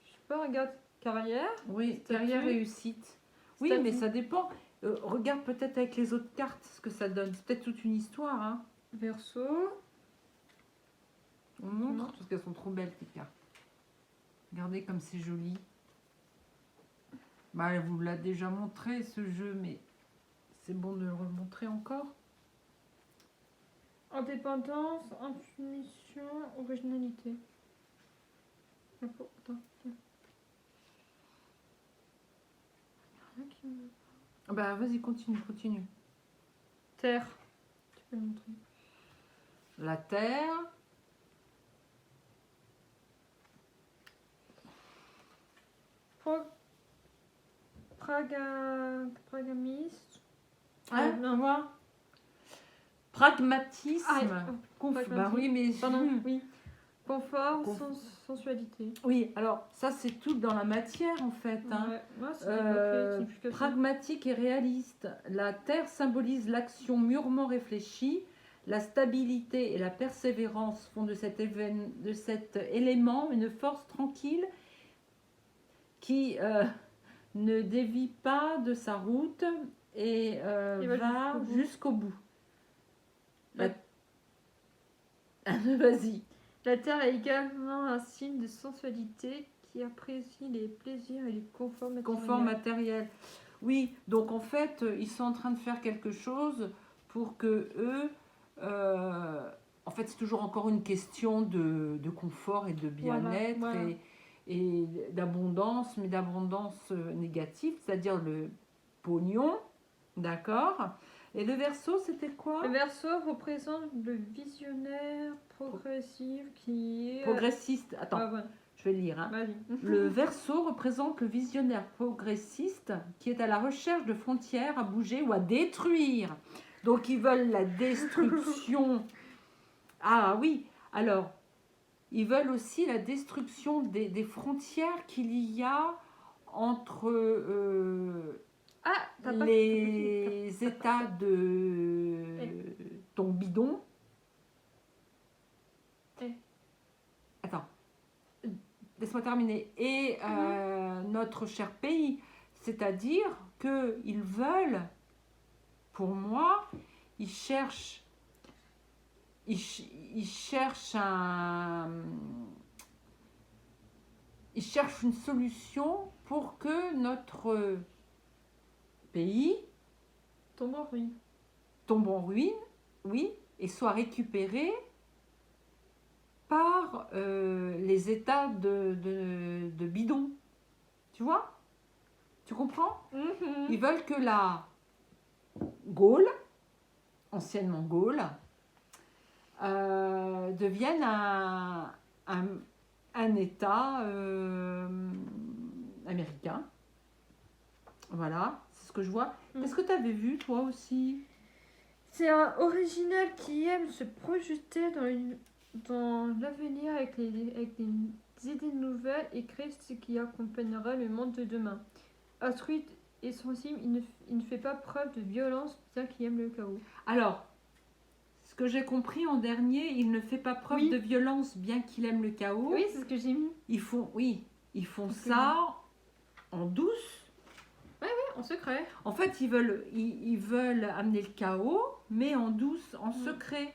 [SPEAKER 2] Je sais pas, regarde, carrière.
[SPEAKER 1] Oui,
[SPEAKER 2] statut,
[SPEAKER 1] carrière réussite. Oui,
[SPEAKER 2] statut.
[SPEAKER 1] mais ça dépend. Regarde peut-être avec les autres cartes ce que ça donne. C'est peut-être toute une histoire. Hein.
[SPEAKER 2] Verseau.
[SPEAKER 1] On montre
[SPEAKER 2] Non.
[SPEAKER 1] parce qu'elles sont trop belles tes cartes. Regardez comme c'est joli. Bah, elle vous l'a déjà montré ce jeu, mais c'est bon de le remontrer encore.
[SPEAKER 2] Indépendance, intuition, originalité. Attends. Rien qui me-
[SPEAKER 1] Bah vas-y, continue.
[SPEAKER 2] Terre. Tu peux le montrer.
[SPEAKER 1] La terre.
[SPEAKER 2] Pragamiste.
[SPEAKER 1] Hein,
[SPEAKER 2] non.
[SPEAKER 1] tu vois? Pragmatisme.
[SPEAKER 2] Pragmatisme.
[SPEAKER 1] Bah oui, mais...
[SPEAKER 2] Pardon, oui. Confort, sensualité.
[SPEAKER 1] Oui, alors ça c'est tout dans la matière en fait. Hein.
[SPEAKER 2] Ouais, c'est
[SPEAKER 1] pragmatique et réaliste. La terre symbolise l'action mûrement réfléchie. La stabilité et la persévérance font de cet élément une force tranquille qui ne dévie pas de sa route et va jusqu'au bout. Vas-y.
[SPEAKER 2] La terre est également un signe de sensualité qui apprécie les plaisirs et les conforts matériels.
[SPEAKER 1] Oui, donc en fait, ils sont en train de faire quelque chose pour que eux... en fait, c'est toujours encore une question de confort et de bien-être
[SPEAKER 2] voilà.
[SPEAKER 1] et d'abondance, mais d'abondance négative, c'est-à-dire le pognon, d'accord? Et le Verseau, c'était quoi?
[SPEAKER 2] Le Verseau représente le visionnaire progressif qui est...
[SPEAKER 1] Progressiste, attends, je vais le lire. Hein. Le Verseau représente le visionnaire progressiste qui est à la recherche de frontières à bouger ou à détruire. Donc ils veulent la destruction. Ah oui, alors, ils veulent aussi la destruction des frontières qu'il y a entre... les états de ton bidon. Attends, laisse-moi terminer. Et notre cher pays, c'est-à-dire qu'ils veulent, pour moi, ils cherchent une solution pour que notre pays
[SPEAKER 2] tombe
[SPEAKER 1] en ruine, oui, et soit récupéré par les états de bidon. Tu vois? Tu comprends? Ils veulent que la Gaule, anciennement Gaule, devienne un État américain. Voilà, c'est ce que je vois. Est-ce que tu avais vu, toi aussi?
[SPEAKER 2] C'est un original qui aime se projeter dans l'avenir avec des idées nouvelles et créer ce qui accompagnera le monde de demain. Altruiste et sensible, il ne fait pas preuve de violence, bien qu'il aime le chaos.
[SPEAKER 1] Alors, ce que j'ai compris en dernier, il ne fait pas preuve de violence, bien qu'il aime le chaos.
[SPEAKER 2] Oui, c'est ce que j'ai mis.
[SPEAKER 1] Ils font ça en douce.
[SPEAKER 2] Oui, en secret.
[SPEAKER 1] En fait, ils veulent amener le chaos, mais en douce, en secret.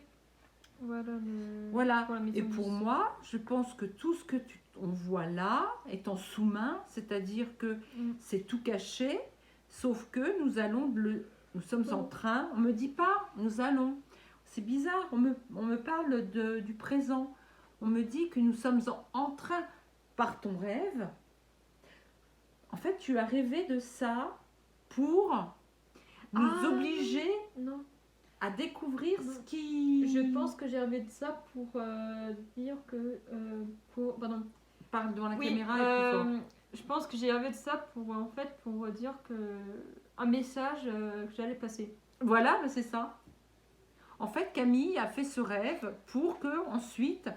[SPEAKER 1] Voilà. Et pour moi, je pense que tout ce que on voit là est en sous-main, c'est-à-dire que c'est tout caché, sauf que nous sommes en train, on me dit pas, nous allons. C'est bizarre, on me parle du présent. On me dit que nous sommes en train, par ton rêve, en fait, tu as rêvé de ça pour nous obliger à découvrir ce qui...
[SPEAKER 2] Je pense que j'ai rêvé de ça pour dire que...
[SPEAKER 1] Parle devant la caméra et plus fort.
[SPEAKER 2] Je pense que j'ai rêvé de ça pour dire que un message que j'allais passer.
[SPEAKER 1] Voilà, c'est ça. En fait, Camille a fait ce rêve pour que ensuite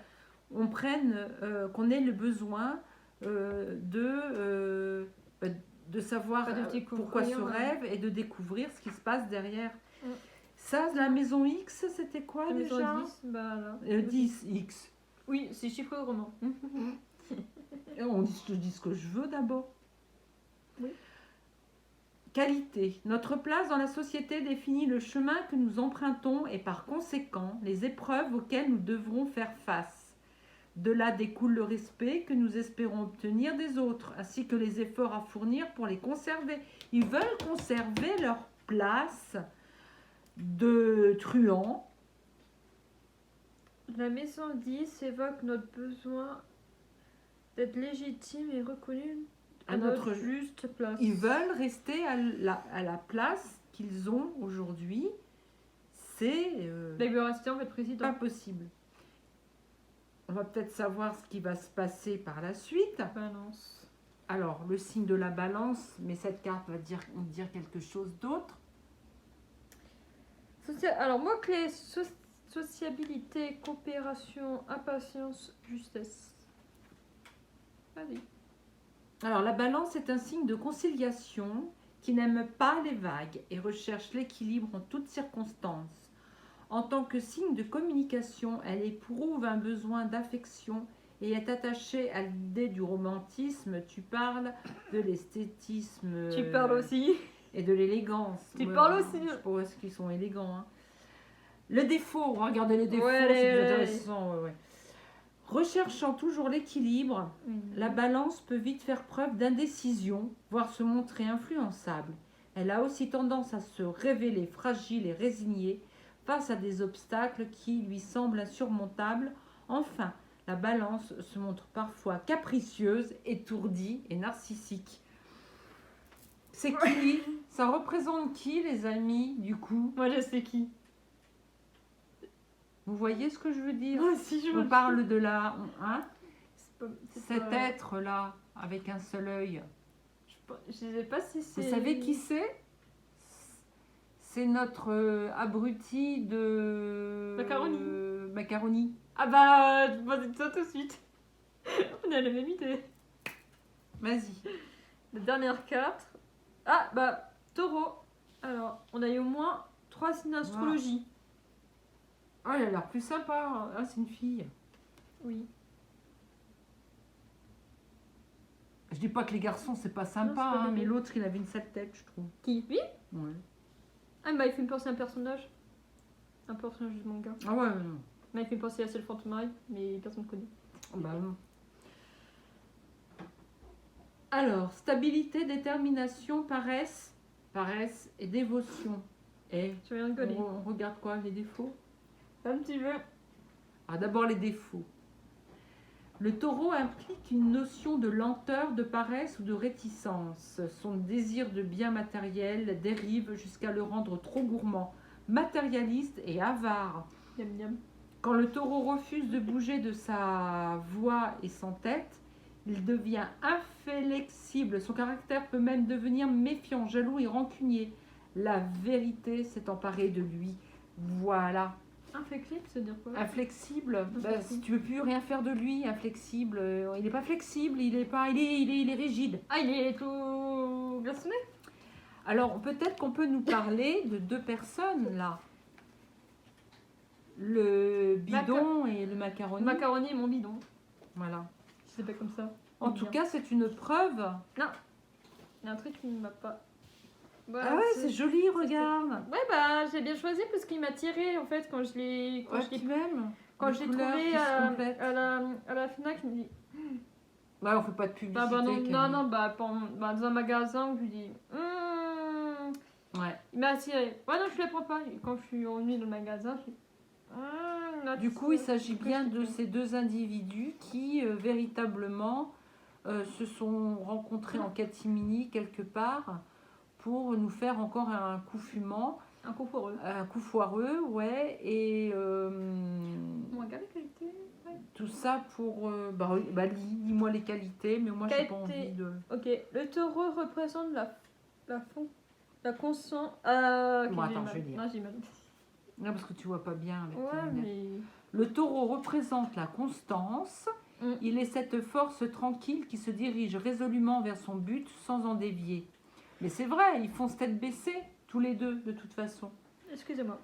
[SPEAKER 1] on prenne, qu'on ait le besoin de savoir pourquoi ce rêve et de découvrir ce qui se passe derrière. Ça, la maison X, c'était quoi
[SPEAKER 2] la
[SPEAKER 1] déjà?
[SPEAKER 2] Maison 10, là.
[SPEAKER 1] 10X.
[SPEAKER 2] Oui, c'est chiffré au roman.
[SPEAKER 1] Je dis ce que je veux d'abord.
[SPEAKER 2] Oui.
[SPEAKER 1] Qualité. Notre place dans la société définit le chemin que nous empruntons et par conséquent les épreuves auxquelles nous devrons faire face. De là découle le respect que nous espérons obtenir des autres, ainsi que les efforts à fournir pour les conserver. Ils veulent conserver leur place de truands.
[SPEAKER 2] La maison 10 évoque notre besoin d'être légitime et reconnu à notre juste place.
[SPEAKER 1] Ils veulent rester à la place qu'ils ont aujourd'hui. C'est
[SPEAKER 2] ils veulent rester en fait président.
[SPEAKER 1] Pas possible. On va peut-être savoir ce qui va se passer par la suite.
[SPEAKER 2] Balance.
[SPEAKER 1] Alors, le signe de la balance, mais cette carte va dire quelque chose d'autre.
[SPEAKER 2] Alors, mot-clé, sociabilité, coopération, impatience, justesse. Vas-y.
[SPEAKER 1] Alors, la balance est un signe de conciliation qui n'aime pas les vagues et recherche l'équilibre en toutes circonstances. En tant que signe de communication, elle éprouve un besoin d'affection et est attachée à l'idée du romantisme. Tu parles de l'esthétisme.
[SPEAKER 2] Tu parles aussi.
[SPEAKER 1] Et de l'élégance.
[SPEAKER 2] Tu parles aussi.
[SPEAKER 1] Je sais pas où est-ce qu'ils sont élégants. Hein. Le défaut, regardez les défauts,
[SPEAKER 2] c'est
[SPEAKER 1] plus intéressant. Ouais. Recherchant toujours l'équilibre, la balance peut vite faire preuve d'indécision, voire se montrer influençable. Elle a aussi tendance à se révéler fragile et résignée face à des obstacles qui lui semblent insurmontables. Enfin, la balance se montre parfois capricieuse, étourdie et narcissique. C'est qui? Ça représente qui, les amis, du coup?
[SPEAKER 2] Moi, je sais qui.
[SPEAKER 1] Vous voyez ce que je veux dire?
[SPEAKER 2] Moi aussi, je
[SPEAKER 1] On parle de la... Hein? Cet
[SPEAKER 2] pas...
[SPEAKER 1] être-là, avec un seul œil.
[SPEAKER 2] Je sais pas si c'est...
[SPEAKER 1] Vous savez qui c'est? C'est notre abruti de... Macaroni.
[SPEAKER 2] Ah bah, je vais dire ça tout de suite. On a la même idée.
[SPEAKER 1] Vas-y.
[SPEAKER 2] La dernière carte. Ah bah, taureau. Alors, on a eu au moins 3 signes d'astrologie.
[SPEAKER 1] Oh, elle a l'air plus sympa. Ah, c'est une fille.
[SPEAKER 2] Oui.
[SPEAKER 1] Je dis pas que les garçons, c'est pas sympa, non, mais l'autre, il avait une sale tête, je trouve.
[SPEAKER 2] Qui? Lui?
[SPEAKER 1] Ouais.
[SPEAKER 2] Ah, bah, il fait me penser à un personnage. Un personnage du manga.
[SPEAKER 1] Ah ouais, non.
[SPEAKER 2] Bah, il fait me penser à Self Marie, mais personne ne connaît.
[SPEAKER 1] Bah non. Alors, stabilité, détermination, paresse et dévotion. Et
[SPEAKER 2] tu vas rigoler.
[SPEAKER 1] On regarde quoi, les défauts?
[SPEAKER 2] Un petit peu.
[SPEAKER 1] Ah, d'abord les défauts. Le taureau implique une notion de lenteur, de paresse ou de réticence. Son désir de bien matériel dérive jusqu'à le rendre trop gourmand, matérialiste et avare.
[SPEAKER 2] Miam, miam.
[SPEAKER 1] Quand le taureau refuse de bouger de sa voix et sans tête, il devient inflexible. Son caractère peut même devenir méfiant, jaloux et rancunier. La vérité s'est emparée de lui. Voilà.
[SPEAKER 2] Inflexible, ça veut dire quoi?
[SPEAKER 1] Inflexible, si tu veux plus rien faire de lui, inflexible, il n'est pas flexible, il est rigide.
[SPEAKER 2] Ah, il est tout glaçonné?
[SPEAKER 1] Alors peut-être qu'on peut nous parler de deux personnes là. Le bidon et le macaroni.
[SPEAKER 2] Le macaroni et mon bidon.
[SPEAKER 1] Voilà.
[SPEAKER 2] Je sais pas comme ça.
[SPEAKER 1] En tout cas, c'est une preuve.
[SPEAKER 2] Non. Il y a un truc qui ne m'a pas. Voilà,
[SPEAKER 1] ah ouais, c'est joli, regarde.
[SPEAKER 2] Ouais, bah j'ai bien choisi parce qu'il m'a tiré en fait quand je l'ai. Quand je l'ai trouvé à la Fnac, je me dis.
[SPEAKER 1] Ouais, on fait pas de publicité.
[SPEAKER 2] Non, dans un magasin, je lui dis.
[SPEAKER 1] Ouais.
[SPEAKER 2] Il m'a attiré. Ouais, non, je les prends pas. Quand je suis revenue dans le magasin, je dis.
[SPEAKER 1] Du coup, il s'agit bien de ces deux individus qui véritablement se sont rencontrés en catimini quelque part pour nous faire encore un coup fumant.
[SPEAKER 2] Un coup foireux.
[SPEAKER 1] Un coup foireux, ouais. Et
[SPEAKER 2] Regarde les qualités. Ouais.
[SPEAKER 1] Tout ça pour... dis-moi les qualités, mais moi, j'ai pas envie de...
[SPEAKER 2] Ok, le taureau représente la conscience...
[SPEAKER 1] bon, attends, je vais lire.
[SPEAKER 2] Non, j'ai mal.
[SPEAKER 1] Non, parce que tu vois pas bien avec
[SPEAKER 2] ouais, mais...
[SPEAKER 1] Le taureau représente la constance. Il est cette force tranquille qui se dirige résolument vers son but sans en dévier. Mais c'est vrai, ils font tête baissée, tous les deux, de toute façon.
[SPEAKER 2] Excusez-moi.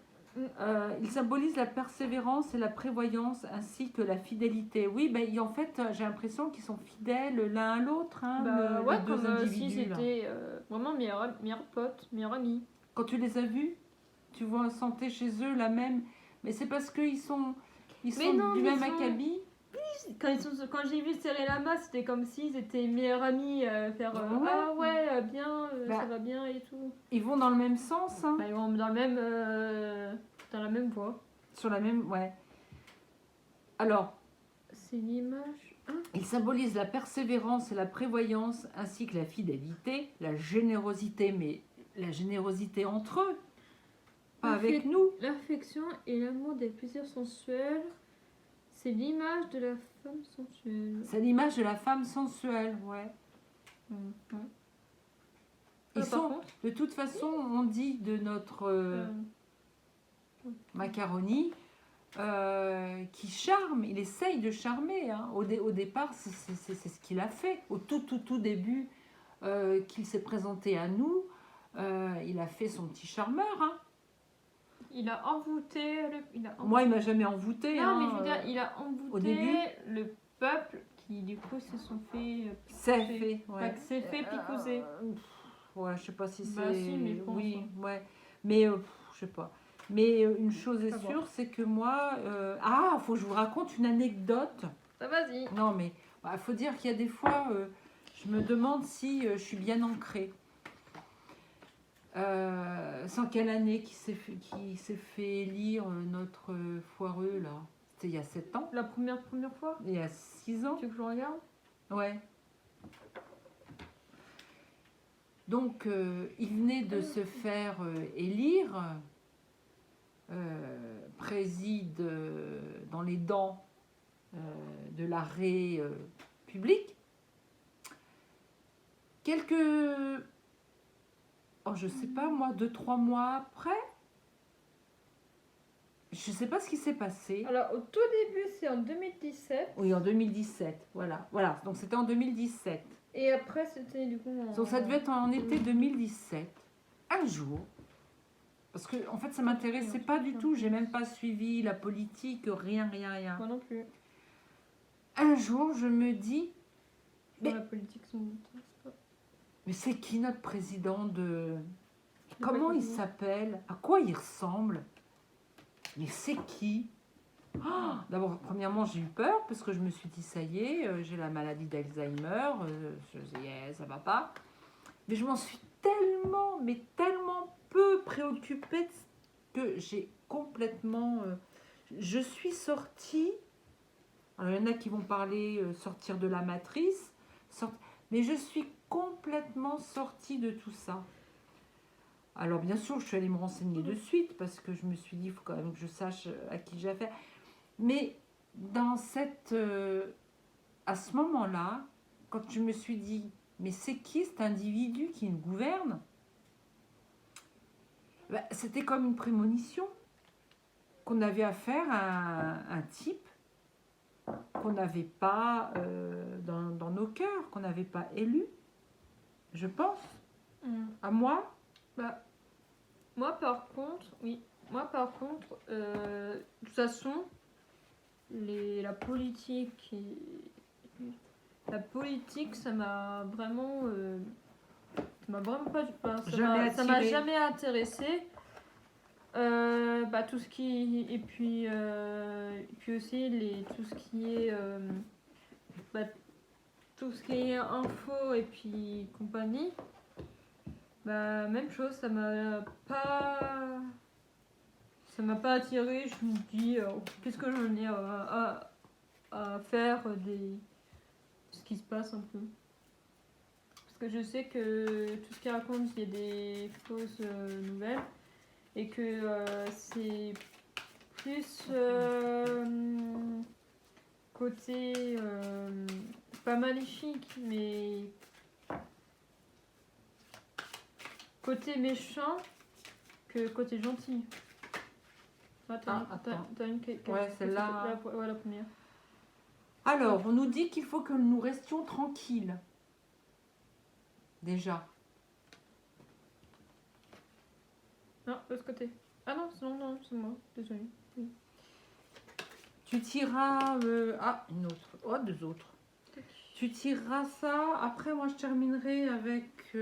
[SPEAKER 1] Il symbolise la persévérance et la prévoyance, ainsi que la fidélité. Oui, en fait, j'ai l'impression qu'ils sont fidèles l'un à l'autre, les deux
[SPEAKER 2] comme
[SPEAKER 1] individus.
[SPEAKER 2] si c'était vraiment meilleurs potes, meilleurs amis.
[SPEAKER 1] Quand tu les as vus, tu vois sentir chez eux la même... Mais c'est parce qu'ils sont du même acabit.
[SPEAKER 2] Quand j'ai vu serrer la main, c'était comme s'ils étaient meilleurs amis, bien, ça va bien et tout.
[SPEAKER 1] Ils vont dans le même sens. Hein.
[SPEAKER 2] Ils vont dans la même voie.
[SPEAKER 1] Sur la même, ouais. Alors,
[SPEAKER 2] c'est l'image.
[SPEAKER 1] Il symbolise la persévérance et la prévoyance, ainsi que la fidélité, la générosité, mais la générosité entre eux, pas avec nous.
[SPEAKER 2] L'affection et l'amour des plaisirs sensuels. C'est l'image de la femme sensuelle.
[SPEAKER 1] C'est l'image de la femme sensuelle, ouais. Ils sont, de toute façon, on dit de notre macaroni qui charme, il essaye de charmer. Hein. Au départ, c'est ce qu'il a fait. Au tout début qu'il s'est présenté à nous, il a fait son petit charmeur. Hein.
[SPEAKER 2] Il a envoûté
[SPEAKER 1] Moi, il m'a jamais envoûté.
[SPEAKER 2] Non, mais je veux dire, il a envoûté le peuple qui, du coup, se sont fait...
[SPEAKER 1] s'est fait
[SPEAKER 2] picouser.
[SPEAKER 1] Ouais, je sais pas si c'est...
[SPEAKER 2] si, mais je pense.
[SPEAKER 1] Oui, ouais. Mais, je sais pas. Mais une chose est sûre, c'est que moi... faut que je vous raconte une anecdote.
[SPEAKER 2] Vas-y.
[SPEAKER 1] Non, mais il faut dire qu'il y a des fois, je me demande si je suis bien ancrée. C'est en quelle année qui s'est fait élire notre foireux là? C'était il y a 7 ans.
[SPEAKER 2] La première fois?
[SPEAKER 1] Il y a 6 ans.
[SPEAKER 2] Tu veux que je regarde?
[SPEAKER 1] Ouais. Donc il venait de se faire élire préside dans les dents de l'arrêt public. Je sais pas moi, 2-3 mois après, je sais pas ce qui s'est passé.
[SPEAKER 2] Alors au tout début c'est en 2017.
[SPEAKER 1] Oui, en 2017, voilà. Donc c'était en 2017.
[SPEAKER 2] Et après c'était du coup
[SPEAKER 1] Donc ça devait être en été 2017. Un jour, parce que en fait ça m'intéressait pas du tout, j'ai même pas suivi la politique, rien.
[SPEAKER 2] Moi non plus.
[SPEAKER 1] Un jour je me dis,
[SPEAKER 2] mais la politique ça m'intéresse pas.
[SPEAKER 1] Mais c'est qui notre président de... Comment il s'appelle? À quoi il ressemble? Mais c'est qui? D'abord, premièrement, j'ai eu peur parce que je me suis dit, ça y est, j'ai la maladie d'Alzheimer. Je me suis dit, ça va pas. Mais je m'en suis tellement peu préoccupée que j'ai complètement... je suis sortie... Alors, il y en a qui vont parler sortir de la matrice, mais je suis complètement sortie de tout ça. Alors, bien sûr, je suis allée me renseigner de suite parce que je me suis dit, il faut quand même que je sache à qui j'ai affaire. Mais dans à ce moment-là, quand je me suis dit, mais c'est qui cet individu qui nous gouverne? Ben, c'était comme une prémonition qu'on avait affaire à un type qu'on n'avait pas dans nos cœurs, qu'on n'avait pas élu, je pense. À moi,
[SPEAKER 2] bah, moi par contre, de toute façon, la politique, ça m'a vraiment pas, ça m'a jamais intéressé. Tout ce qui et puis aussi tout ce qui est tout ce qui est info et puis compagnie, même chose, ça m'a pas attiré. Je me dis qu'est-ce que j'en ai à faire de ce qui se passe un peu, parce que je sais que tout ce qu'ils racontent, il y a des fausses nouvelles et que c'est plus côté pas maléfique, mais côté méchant que côté gentil. T'as une
[SPEAKER 1] ouais, celle-là.
[SPEAKER 2] Ouais, la première.
[SPEAKER 1] Alors, on nous dit qu'il faut que nous restions tranquilles. Déjà.
[SPEAKER 2] Non, de ce côté. Ah non, c'est moi. Désolée. Oui.
[SPEAKER 1] Tu tireras... une autre. Oh, deux autres. Tu tireras ça. Après, moi, je terminerai avec...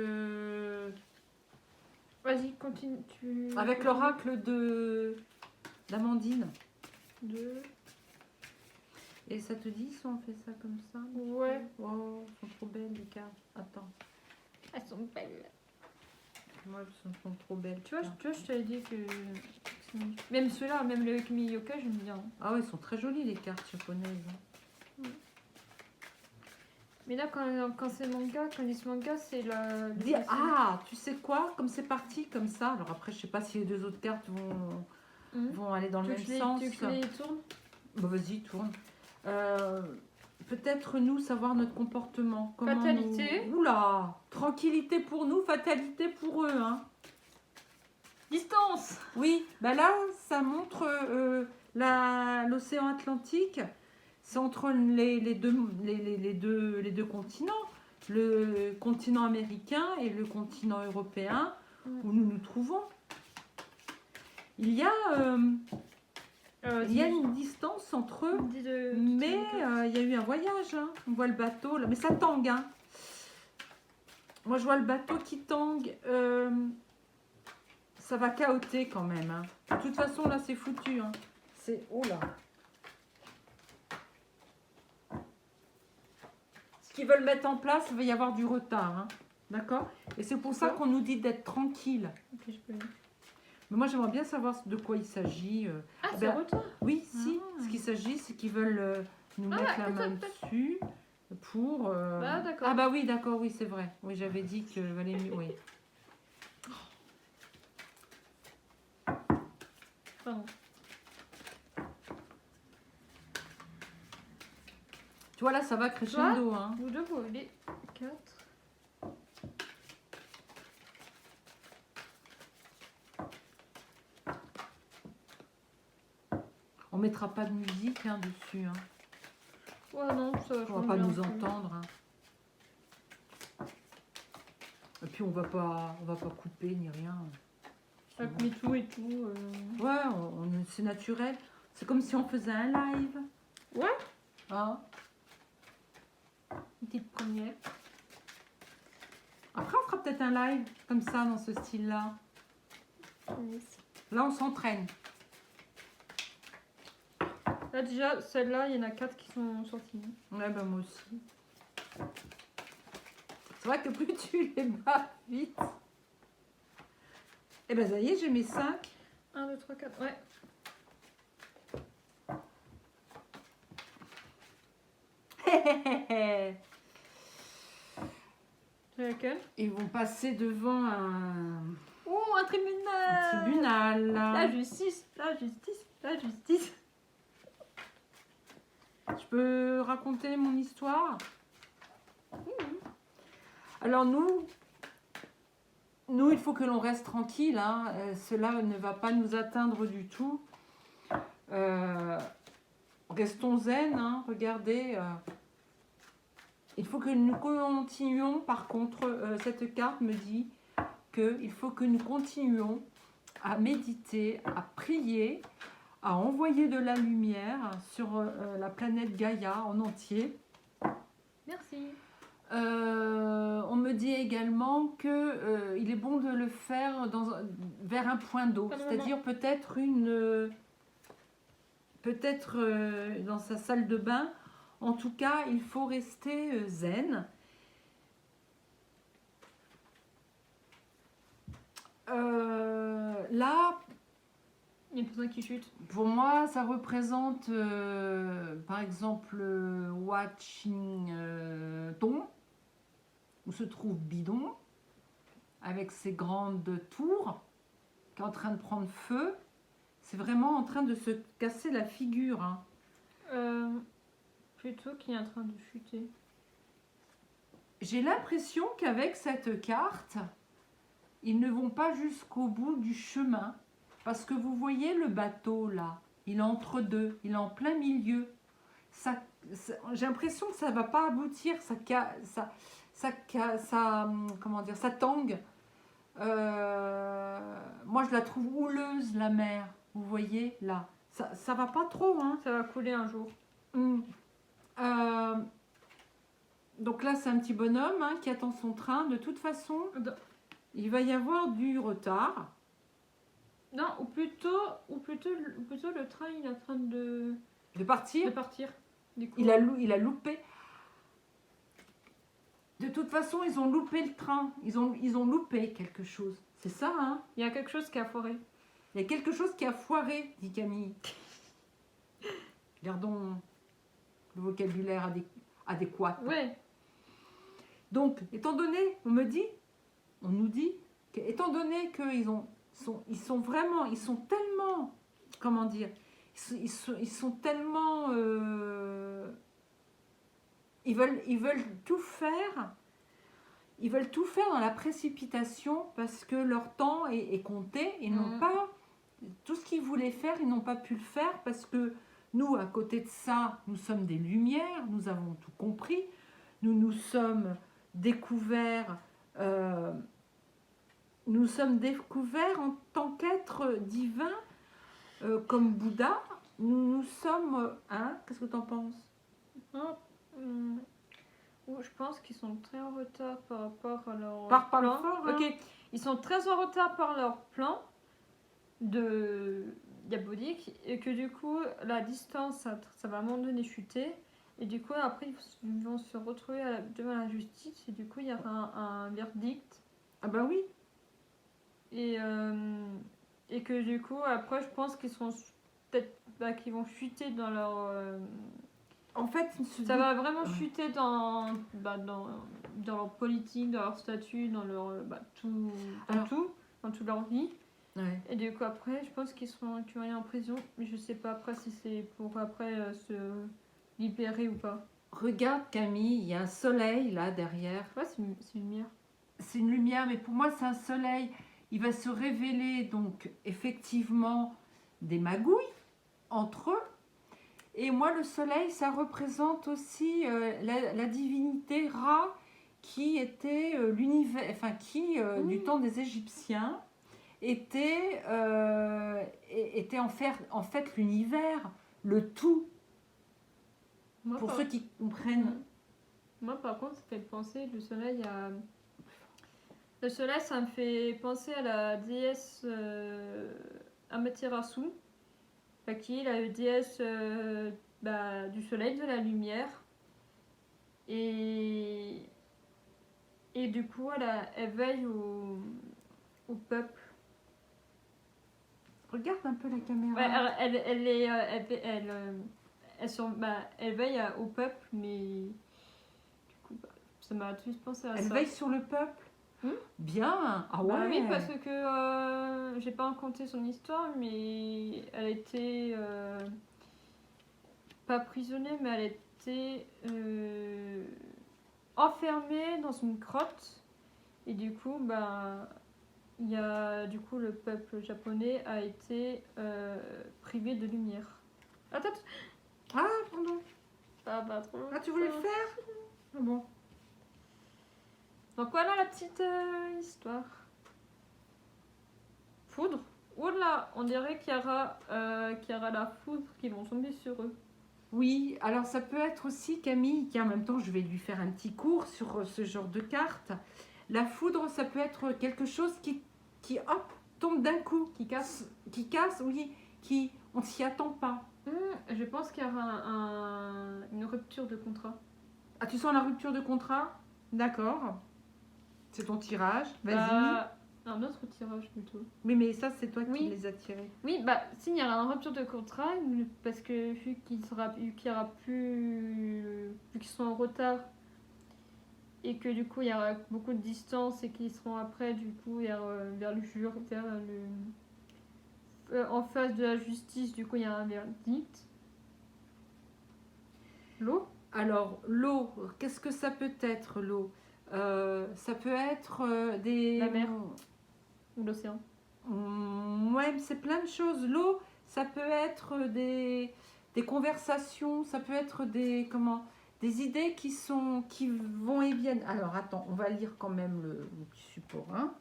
[SPEAKER 2] Vas-y, continue.
[SPEAKER 1] Avec l'oracle d'Amandine. Et ça te dit si on fait ça comme ça?
[SPEAKER 2] Ouais.
[SPEAKER 1] Oh, elles sont trop belles, les cartes. Attends.
[SPEAKER 2] Elles sont belles.
[SPEAKER 1] Moi, elles sont trop belles.
[SPEAKER 2] Tu vois, je t'avais dit que... Même ceux-là, même le Kimi Yoka, j'aime bien.
[SPEAKER 1] Ah ouais, elles sont très jolies, les cartes japonaises.
[SPEAKER 2] Mais là, quand c'est manga, quand ils disent manga, c'est la...
[SPEAKER 1] Tu sais quoi? Comme c'est parti comme ça, alors après, je sais pas si les deux autres cartes vont aller dans le même sens.
[SPEAKER 2] Tu les tournes?
[SPEAKER 1] Bah, vas-y, tourne. Peut-être nous savoir notre comportement.
[SPEAKER 2] Fatalité.
[SPEAKER 1] Oula! Tranquillité pour nous, fatalité pour eux. Hein.
[SPEAKER 2] Distance.
[SPEAKER 1] Oui, bah là, ça montre l'océan Atlantique. C'est entre les deux continents. Le continent américain et le continent européen où nous nous trouvons. Il y a une distance entre eux, mais il y a eu un voyage. Hein. On voit le bateau, là, mais ça tangue. Hein. Moi, je vois le bateau qui tangue. Ça va cahoter quand même. Hein. De toute façon, là, c'est foutu. Hein. C'est... Oh là. Ce qu'ils veulent mettre en place, il va y avoir du retard. Hein. D'accord? Et c'est pour ça qu'on nous dit d'être tranquille.
[SPEAKER 2] Ok, je peux...
[SPEAKER 1] Mais moi, j'aimerais bien savoir de quoi il s'agit.
[SPEAKER 2] c'est retard?
[SPEAKER 1] Oui, si. Ce qu'il s'agit, c'est qu'ils veulent nous mettre la main dessus pour...
[SPEAKER 2] d'accord.
[SPEAKER 1] Ah bah oui, d'accord, oui, c'est vrai. Oui, j'avais dit que valait mieux... Oui.
[SPEAKER 2] Pardon.
[SPEAKER 1] Tu vois, là, ça va crescendo. Hein.
[SPEAKER 2] Vous deux, vous avez 4.
[SPEAKER 1] On mettra pas de musique dessus. Hein.
[SPEAKER 2] Ouais, non, ça
[SPEAKER 1] on va pas nous entendre. Hein. Et puis on va pas couper ni rien.
[SPEAKER 2] Avec mes tout et tout.
[SPEAKER 1] Ouais, c'est naturel. C'est comme si on faisait un live.
[SPEAKER 2] Ouais.
[SPEAKER 1] Hein?
[SPEAKER 2] Une petite première.
[SPEAKER 1] Après, on fera peut-être un live comme ça, dans ce style-là.
[SPEAKER 2] Oui.
[SPEAKER 1] Là, on s'entraîne.
[SPEAKER 2] Là, déjà, celle-là, il y en a 4 qui sont sorties.
[SPEAKER 1] Ouais, bah moi aussi. C'est vrai que plus tu les bats vite. Et ben ça y est, j'ai mes 5.
[SPEAKER 2] 1, 2, 3, 4, ouais. C'est laquelle?
[SPEAKER 1] Ils vont passer devant un
[SPEAKER 2] Oh, un tribunal!
[SPEAKER 1] tribunal.
[SPEAKER 2] La justice, la justice, la justice.
[SPEAKER 1] Je peux raconter mon histoire? Alors nous, il faut que l'on reste tranquille. Hein. Cela ne va pas nous atteindre du tout. Restons zen. Hein. Regardez. Il faut que nous continuions. Par contre, cette carte me dit qu'il faut que nous continuions à méditer, à prier, à envoyer de la lumière sur la planète Gaïa en entier.
[SPEAKER 2] Merci.
[SPEAKER 1] On me dit également que il est bon de le faire vers un point d'eau, c'est-à-dire peut-être dans sa salle de bain. En tout cas, il faut rester zen. Là,
[SPEAKER 2] il y a une personne qui chute.
[SPEAKER 1] Pour moi, ça représente, par exemple, Washington, où se trouve Bidon, avec ses grandes tours, qui est en train de prendre feu. C'est vraiment en train de se casser la figure. Hein.
[SPEAKER 2] Plutôt qui est en train de chuter.
[SPEAKER 1] J'ai l'impression qu'avec cette carte, ils ne vont pas jusqu'au bout du chemin. Parce que vous voyez le bateau là, il est entre deux, il est en plein milieu. J'ai l'impression que ça ne va pas aboutir, ça tangue. Moi je la trouve houleuse la mer, vous voyez là. Ça va pas trop. Hein.
[SPEAKER 2] Ça va couler un jour.
[SPEAKER 1] Donc là c'est un petit bonhomme hein, qui attend son train. De toute façon, il va y avoir du retard.
[SPEAKER 2] Non, ou plutôt le train il est en train de
[SPEAKER 1] partir.
[SPEAKER 2] Du coup.
[SPEAKER 1] Il a loupé. De toute façon, ils ont loupé le train. Ils ont loupé quelque chose. C'est ça, hein?
[SPEAKER 2] Il y a quelque chose qui a foiré.
[SPEAKER 1] Il y a quelque chose qui a foiré, dit Camille. Gardons le vocabulaire adéquat.
[SPEAKER 2] Ouais.
[SPEAKER 1] Donc, étant donné, on nous dit, étant donné qu'ils sont tellement, comment dire, ils sont tellement, ils veulent tout faire, dans la précipitation parce que leur temps est compté. Ils n'ont pas tout ce qu'ils voulaient faire, ils n'ont pas pu le faire parce que nous, à côté de ça, nous sommes des lumières, nous avons tout compris, nous sommes découverts. Nous sommes découverts en tant qu'être divin, comme Bouddha. Nous sommes... Hein? Qu'est-ce que tu en penses?
[SPEAKER 2] Je pense qu'ils sont très en retard par rapport à leur
[SPEAKER 1] plan.
[SPEAKER 2] Hein? Ok, ils sont très en retard par leur plan diabolique et que du coup, la distance, ça va à un moment donné chuter. Et du coup, après, ils vont se retrouver devant la justice et du coup, il y aura un verdict.
[SPEAKER 1] Ah bah oui.
[SPEAKER 2] Et que du coup, après, je pense qu'ils sont peut-être qu'ils vont chuter dans leur...
[SPEAKER 1] En fait,
[SPEAKER 2] ça va vraiment chuter dans leur politique, dans leur statut, dans leur dans toute leur vie.
[SPEAKER 1] Ouais.
[SPEAKER 2] Et du coup, après, je pense qu'ils vont aller en prison. Mais je sais pas après si c'est pour après se libérer ou pas.
[SPEAKER 1] Regarde Camille, il y a un soleil là derrière.
[SPEAKER 2] Ouais, c'est une lumière.
[SPEAKER 1] C'est une lumière, mais pour moi c'est un soleil. Il va se révéler donc effectivement des magouilles entre eux. Et moi le soleil ça représente aussi la divinité Ra qui était l'univers, enfin qui du temps des Égyptiens était en fait l'univers, le tout. Pour ceux qui comprennent.
[SPEAKER 2] Moi, par contre, ça fait penser le soleil à... Le soleil, ça me fait penser à la déesse Amaterasu, qui est la déesse du soleil, de la lumière. Et du coup, elle veille au peuple.
[SPEAKER 1] Regarde un peu la caméra.
[SPEAKER 2] Ouais, elle veille au peuple, mais du coup, ça m'a tout pensé à ça.
[SPEAKER 1] Elle veille sur le peuple. Bien. Ah ouais.
[SPEAKER 2] Oui, parce que j'ai pas raconté son histoire, mais elle a été pas prisonnée, mais elle a été enfermée dans une grotte. Et du coup, il y a le peuple japonais a été privé de lumière. Attends.
[SPEAKER 1] Ah, pardon.
[SPEAKER 2] Pas trop.
[SPEAKER 1] Ah, tu voulais le faire? Ah bon.
[SPEAKER 2] Donc voilà la petite histoire. Foudre. Oula, on dirait qu'il y aura la foudre qui vont tomber sur eux.
[SPEAKER 1] Oui, alors ça peut être aussi Camille, qui en même temps je vais lui faire un petit cours sur ce genre de carte. La foudre, ça peut être quelque chose qui hop, tombe d'un coup.
[SPEAKER 2] Qui casse.
[SPEAKER 1] Qui casse, oui, on ne s'y attend pas.
[SPEAKER 2] Je pense qu'il y aura une rupture de contrat.
[SPEAKER 1] Ah, tu sens la rupture de contrat? D'accord. C'est ton tirage, vas-y.
[SPEAKER 2] Un autre tirage plutôt.
[SPEAKER 1] Oui, mais ça, c'est toi qui les as tirés.
[SPEAKER 2] Oui, s'il y aura une rupture de contrat, parce que vu qu'ils sont en retard et que du coup il y aura beaucoup de distance et qu'ils seront après du coup vers le juge, en face de la justice, du coup il y a un verdict. L'eau?
[SPEAKER 1] Alors, l'eau, qu'est-ce que ça peut être, l'eau? Ça peut être
[SPEAKER 2] la mer ou l'océan.
[SPEAKER 1] Ouais, c'est plein de choses. L'eau, ça peut être des conversations, ça peut être des idées qui vont et viennent. Alors, attends, on va lire quand même le petit support. Hein.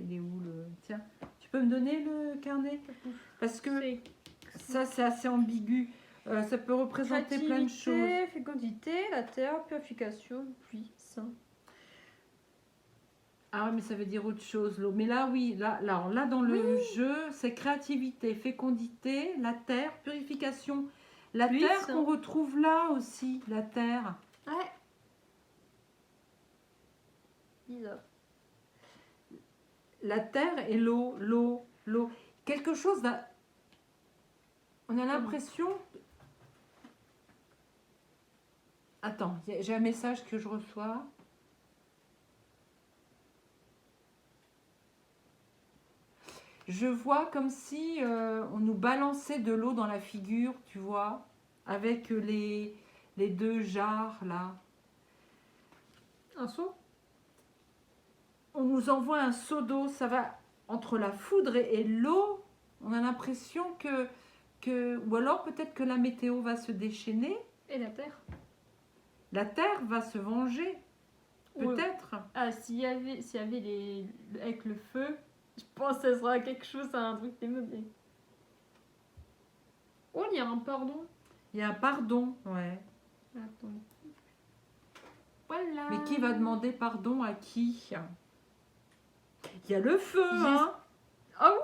[SPEAKER 1] Il est où le... Tiens, tu peux me donner le carnet? Parce que ça, c'est assez ambigu. Ça peut représenter plein de choses.
[SPEAKER 2] Fécondité, la terre, purification, pluie, saint.
[SPEAKER 1] Ah, mais ça veut dire autre chose, l'eau. Mais là, oui, là dans le jeu, c'est créativité, fécondité, la terre, purification. La terre qu'on retrouve là aussi, la terre.
[SPEAKER 2] Ouais. Bizarre.
[SPEAKER 1] La terre et l'eau. Quelque chose là. On a l'impression... Attends, j'ai un message que je reçois. Je vois comme si on nous balançait de l'eau dans la figure, tu vois, avec les deux jarres là.
[SPEAKER 2] Un seau?
[SPEAKER 1] On nous envoie un seau d'eau, ça va entre la foudre et l'eau. On a l'impression que... Ou alors peut-être que la météo va se déchaîner.
[SPEAKER 2] Et la terre?
[SPEAKER 1] La terre va se venger, peut-être.
[SPEAKER 2] Ah, s'il y avait avec le feu... Je pense que ça sera quelque chose, un truc démodé. Oh, il y a un pardon.
[SPEAKER 1] Il y a un pardon, ouais.
[SPEAKER 2] Attends. Voilà.
[SPEAKER 1] Mais qui va demander pardon à qui? Il y a le feu, hein.
[SPEAKER 2] Ah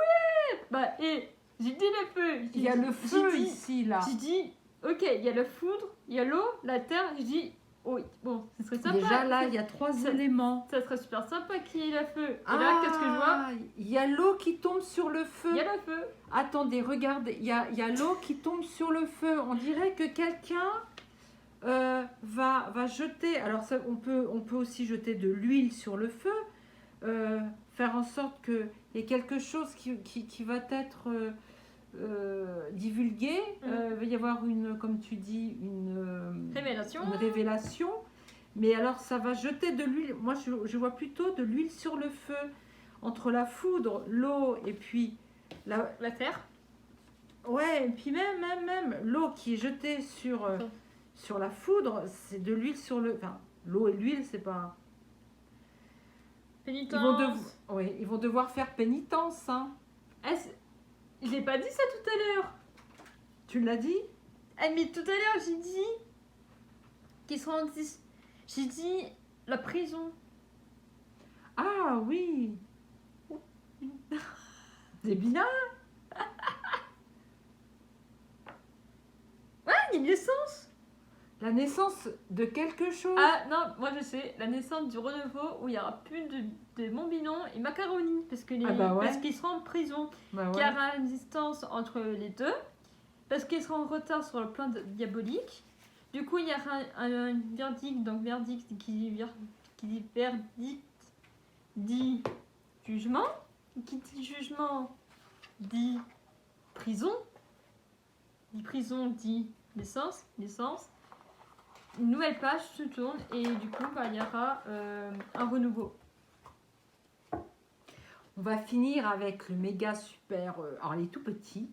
[SPEAKER 2] ouais. J'ai dit le feu.
[SPEAKER 1] Il y a le feu ici, là.
[SPEAKER 2] J'ai dit, ok, il y a la foudre, il y a l'eau, la terre. J'ai dit, oui, bon, ce serait sympa.
[SPEAKER 1] Déjà là, il y a 3 éléments.
[SPEAKER 2] Ça serait super sympa qu'il y ait le feu. Et là, qu'est-ce que je vois?
[SPEAKER 1] Il y a l'eau qui tombe sur le feu.
[SPEAKER 2] Il y a le feu.
[SPEAKER 1] Attendez, regardez, il y a l'eau qui tombe sur le feu. On dirait que quelqu'un va jeter. Alors ça, on peut aussi jeter de l'huile sur le feu, faire en sorte qu'il y ait quelque chose qui va être divulgué. Il va y avoir comme tu dis, une révélation. Mais alors ça va jeter de l'huile. Moi je vois plutôt de l'huile sur le feu. Entre la foudre, l'eau et puis la
[SPEAKER 2] terre.
[SPEAKER 1] Ouais, et puis même l'eau qui est jetée sur la foudre, c'est de l'huile sur le... Enfin, l'eau et l'huile, c'est pas...
[SPEAKER 2] Pénitence.
[SPEAKER 1] Ils vont devoir faire pénitence. Hein.
[SPEAKER 2] J'ai pas dit ça tout à l'heure.
[SPEAKER 1] Tu l'as dit?
[SPEAKER 2] Mais tout à l'heure, j'ai dit qu'ils seront... J'ai dit la prison.
[SPEAKER 1] Ah oui. C'est bien.
[SPEAKER 2] Ouais, il y a une naissance.
[SPEAKER 1] La naissance de quelque chose.
[SPEAKER 2] Ah non, moi je sais, la naissance du renouveau où il n'y aura plus de Montbinon et Macaroni parce qu'ils seront en prison.
[SPEAKER 1] Bah ouais.
[SPEAKER 2] Il y aura une distance entre les deux parce qu'ils seront en retard sur le plan diabolique. Du coup, il y aura un verdict, donc verdict qui dit verdict dit jugement, qui dit jugement dit prison, dit prison dit licence. Une nouvelle page se tourne et du coup, il y aura un renouveau.
[SPEAKER 1] On va finir avec le méga super. Alors, il est tout petit.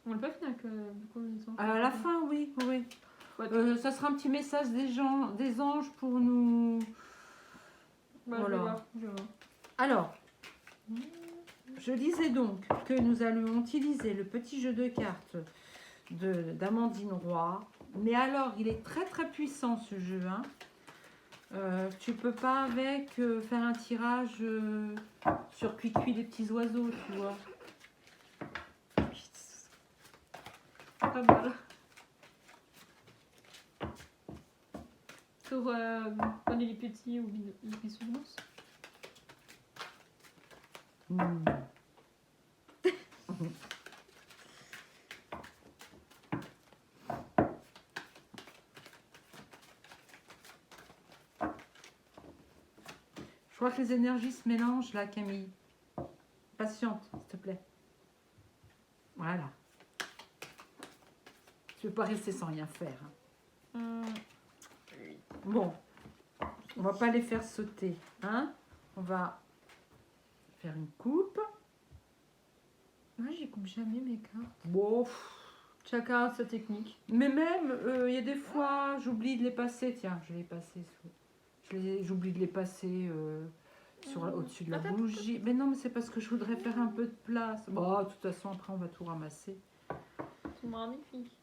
[SPEAKER 2] On l'a pas fini avec du coup, les enfants.
[SPEAKER 1] À la fin, oui.
[SPEAKER 2] Ouais,
[SPEAKER 1] Ça sera un petit message des anges pour nous.
[SPEAKER 2] Voilà. Je vais voir.
[SPEAKER 1] Alors, je disais donc que nous allions utiliser le petit jeu de cartes d'Amandine Roy. Mais alors, il est très très puissant ce jeu. Hein. Tu peux pas avec faire un tirage sur Cuicui des petits oiseaux, tu vois.
[SPEAKER 2] Pas mal. Sur Bonnet les petits ou les bisounours.
[SPEAKER 1] Je crois que les énergies se mélangent là, Camille. Patiente, s'il te plaît. Voilà. Tu ne peux pas rester sans rien faire. Bon, on va pas les faire sauter. Hein? On va faire une coupe.
[SPEAKER 2] Moi, j'y coupe jamais mes cartes.
[SPEAKER 1] Bon.
[SPEAKER 2] Chacun a sa technique.
[SPEAKER 1] Mais même, il y a des fois, j'oublie de les passer. Tiens, je l'ai passé. J'oublie de les passer au-dessus de la bougie. Mais non, mais c'est parce que je voudrais faire un peu de place. Bon, de toute façon, après, on va tout ramasser.
[SPEAKER 2] Ils sont magnifiques.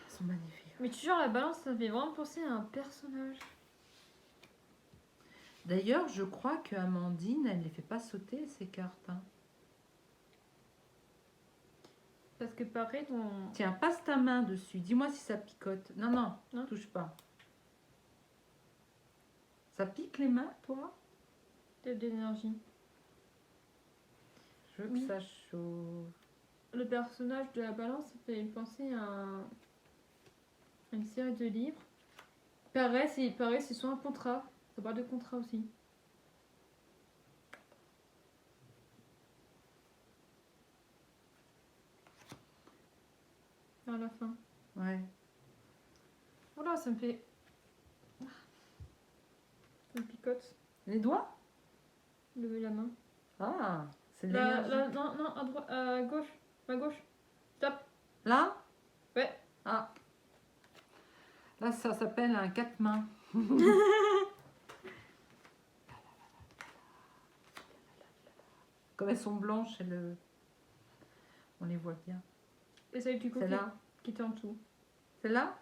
[SPEAKER 1] Ils sont magnifiques.
[SPEAKER 2] Mais toujours la balance, ça fait vraiment penser à un personnage.
[SPEAKER 1] D'ailleurs, je crois que Amandine, elle ne les fait pas sauter, ces cartes. Hein.
[SPEAKER 2] Parce que pareil,
[SPEAKER 1] Tiens, passe ta main dessus. Dis-moi si ça picote. Non,
[SPEAKER 2] non,
[SPEAKER 1] touche pas. Ça pique les mains, toi?
[SPEAKER 2] de l'énergie.
[SPEAKER 1] Je veux que ça chauffe.
[SPEAKER 2] Le personnage de la balance, ça fait penser à une série de livres. Pareil, c'est soit un contrat. Ça parle de contrat aussi. À la fin.
[SPEAKER 1] Ouais.
[SPEAKER 2] Voilà, ça me fait... Ça me picote.
[SPEAKER 1] Les doigts?
[SPEAKER 2] Lever la main.
[SPEAKER 1] Ah, c'est de
[SPEAKER 2] Non,
[SPEAKER 1] l'énergie.
[SPEAKER 2] à droite, à gauche. À gauche. Stop.
[SPEAKER 1] Là?
[SPEAKER 2] Ouais.
[SPEAKER 1] Ah. Là, ça s'appelle un quatre mains. Comme elles sont blanches, on les voit bien.
[SPEAKER 2] Et celle du coup
[SPEAKER 1] Celle-là?
[SPEAKER 2] qui était en dessous.
[SPEAKER 1] Celle-là?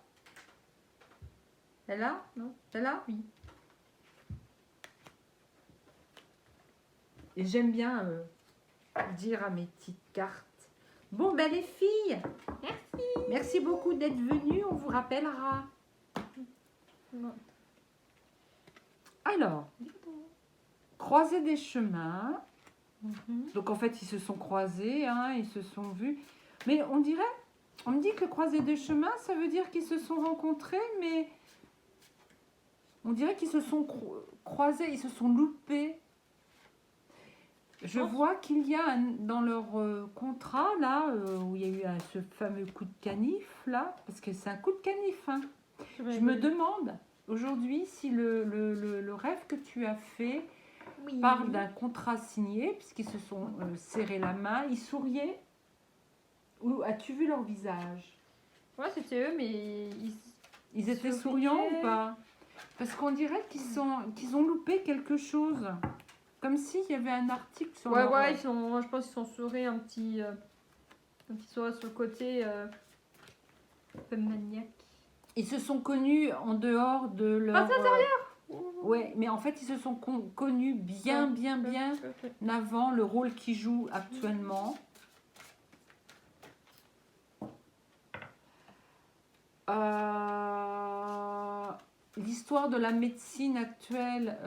[SPEAKER 1] Celle-là?
[SPEAKER 2] Non.
[SPEAKER 1] Celle-là?
[SPEAKER 2] Oui.
[SPEAKER 1] Et j'aime bien dire à mes petites cartes. Bon, ben les filles.
[SPEAKER 2] Merci.
[SPEAKER 1] Merci beaucoup d'être venues. On vous rappellera.
[SPEAKER 2] Non.
[SPEAKER 1] Alors, croiser des chemins.
[SPEAKER 2] Mhm.
[SPEAKER 1] Donc en fait, ils se sont croisés, hein, ils se sont vus. Mais on me dit que croiser des chemins, ça veut dire qu'ils se sont rencontrés, mais on dirait qu'ils se sont croisés, ils se sont loupés. Je vois qu'il y a dans leur contrat, là, où il y a eu ce fameux coup de canif, là, parce que c'est un coup de canif, hein. Je me demande aujourd'hui si le rêve que tu as fait parle d'un contrat signé, puisqu'ils se sont serrés la main, ils souriaient. Ou as-tu vu leur visage?
[SPEAKER 2] Ouais, c'était eux, mais
[SPEAKER 1] Ils étaient souriants ou pas? Parce qu'on dirait qu'ils ont loupé quelque chose. Comme s'il y avait un article sur leur...
[SPEAKER 2] Ouais, je pense qu'ils sont sourés un petit sourire sur le côté un peu maniaque.
[SPEAKER 1] Ils se sont connus en dehors de leur...
[SPEAKER 2] Passe intérieur.
[SPEAKER 1] Ouais, mais en fait, ils se sont connus bien avant le rôle qu'ils jouent actuellement. L'histoire de la médecine actuelle,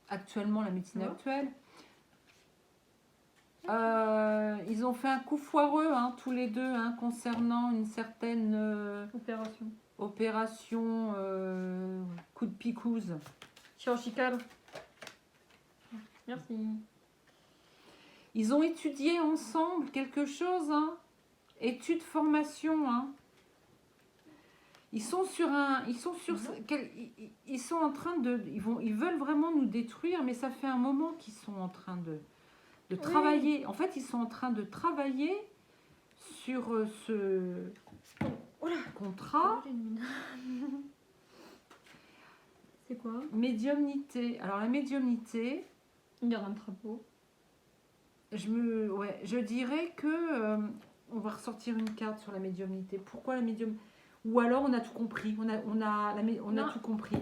[SPEAKER 1] actuellement la médecine actuelle, Ils ont fait un coup foireux, hein, tous les deux, hein, concernant une certaine opération coup de picouse.
[SPEAKER 2] Chirurgicale. Merci.
[SPEAKER 1] Ils ont étudié ensemble quelque chose, hein, études formation, hein. Ils sont en train de, ils veulent vraiment nous détruire, mais ça fait un moment qu'ils sont en train de travailler. En fait, ils sont en train de travailler sur ce contrat.
[SPEAKER 2] C'est quoi?
[SPEAKER 1] Médiumnité. Alors la médiumnité.
[SPEAKER 2] Il y a un drapeau.
[SPEAKER 1] Je dirais que on va ressortir une carte sur la médiumnité. Pourquoi la médiumnité? Ou alors on a tout compris. On a tout compris.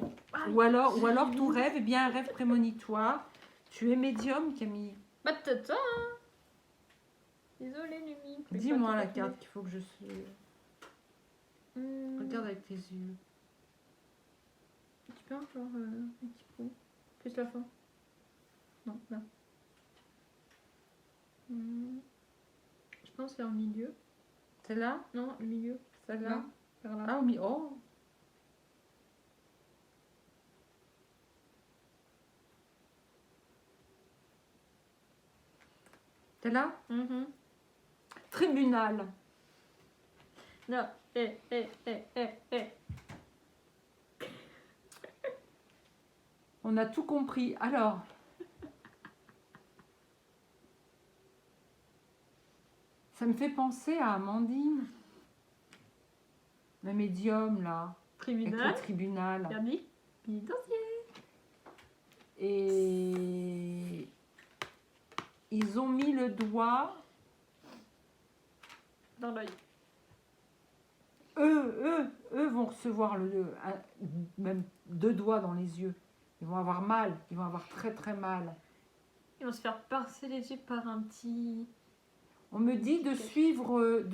[SPEAKER 1] Ou alors ton rêve est bien un rêve prémonitoire. Tu es médium, Camille.
[SPEAKER 2] Bah tata. Désolée, Lumi.
[SPEAKER 1] Dis-moi la carte qu'il faut que je suis. Regarde avec tes yeux.
[SPEAKER 2] Tu peux encore un petit peu plus la fin. Non, là. Je pense vers le milieu.
[SPEAKER 1] Celle-là?
[SPEAKER 2] Non, le milieu.
[SPEAKER 1] Celle-là?
[SPEAKER 2] Vers là.
[SPEAKER 1] Ah, au milieu. Oh! Celle-là? Tribunal.
[SPEAKER 2] Non,
[SPEAKER 1] On a tout compris. Alors. Ça me fait penser à Amandine. La médium, là.
[SPEAKER 2] Tribunal.
[SPEAKER 1] Avec le tribunal.
[SPEAKER 2] Verdict. Pénitentiaire.
[SPEAKER 1] Et ils ont mis le doigt
[SPEAKER 2] dans l'œil.
[SPEAKER 1] Eux vont recevoir même 2 doigts dans les yeux. Ils vont avoir mal. Ils vont avoir très très mal.
[SPEAKER 2] Ils vont se faire pincer les yeux par un petit...
[SPEAKER 1] On me dit de suivre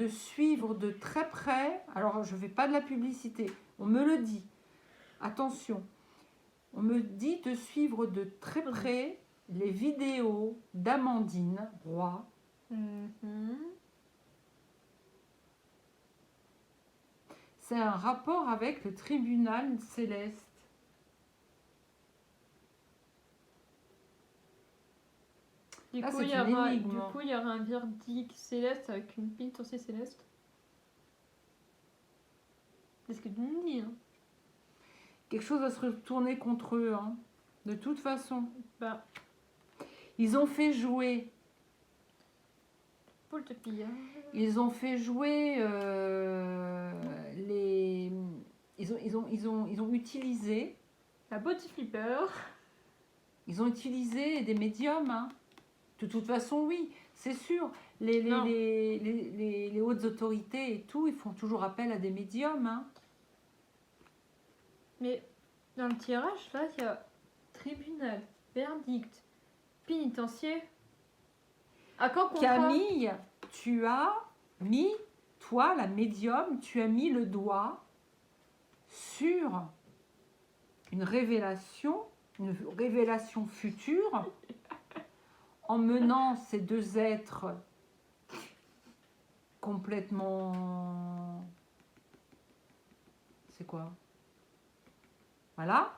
[SPEAKER 1] de très près. Alors, je ne fais pas de la publicité. On me le dit. Attention. On me dit de suivre de très près les vidéos d'Amandine Roy. C'est un rapport avec le tribunal céleste.
[SPEAKER 2] Du coup, il y aura un verdict céleste avec une pénitentiaire céleste. C'est ce que tu me dis. Hein.
[SPEAKER 1] Quelque chose va se retourner contre eux. Hein. De toute façon.
[SPEAKER 2] Bah.
[SPEAKER 1] Ils ont fait jouer.
[SPEAKER 2] Poule de pillage.
[SPEAKER 1] Ils ont fait jouer les. Ils ont utilisé.
[SPEAKER 2] La body flipper.
[SPEAKER 1] Ils ont utilisé des médiums. Hein. De toute façon, oui, c'est sûr. Les hautes autorités et tout, ils font toujours appel à des médiums. Hein.
[SPEAKER 2] Mais dans le tirage, là, il y a tribunal, verdict, pénitentiaire. À quand contrat?
[SPEAKER 1] Camille, tu as mis, toi, la médium, tu as mis le doigt sur une révélation future. En menant ces 2 êtres complètement... C'est quoi? Voilà.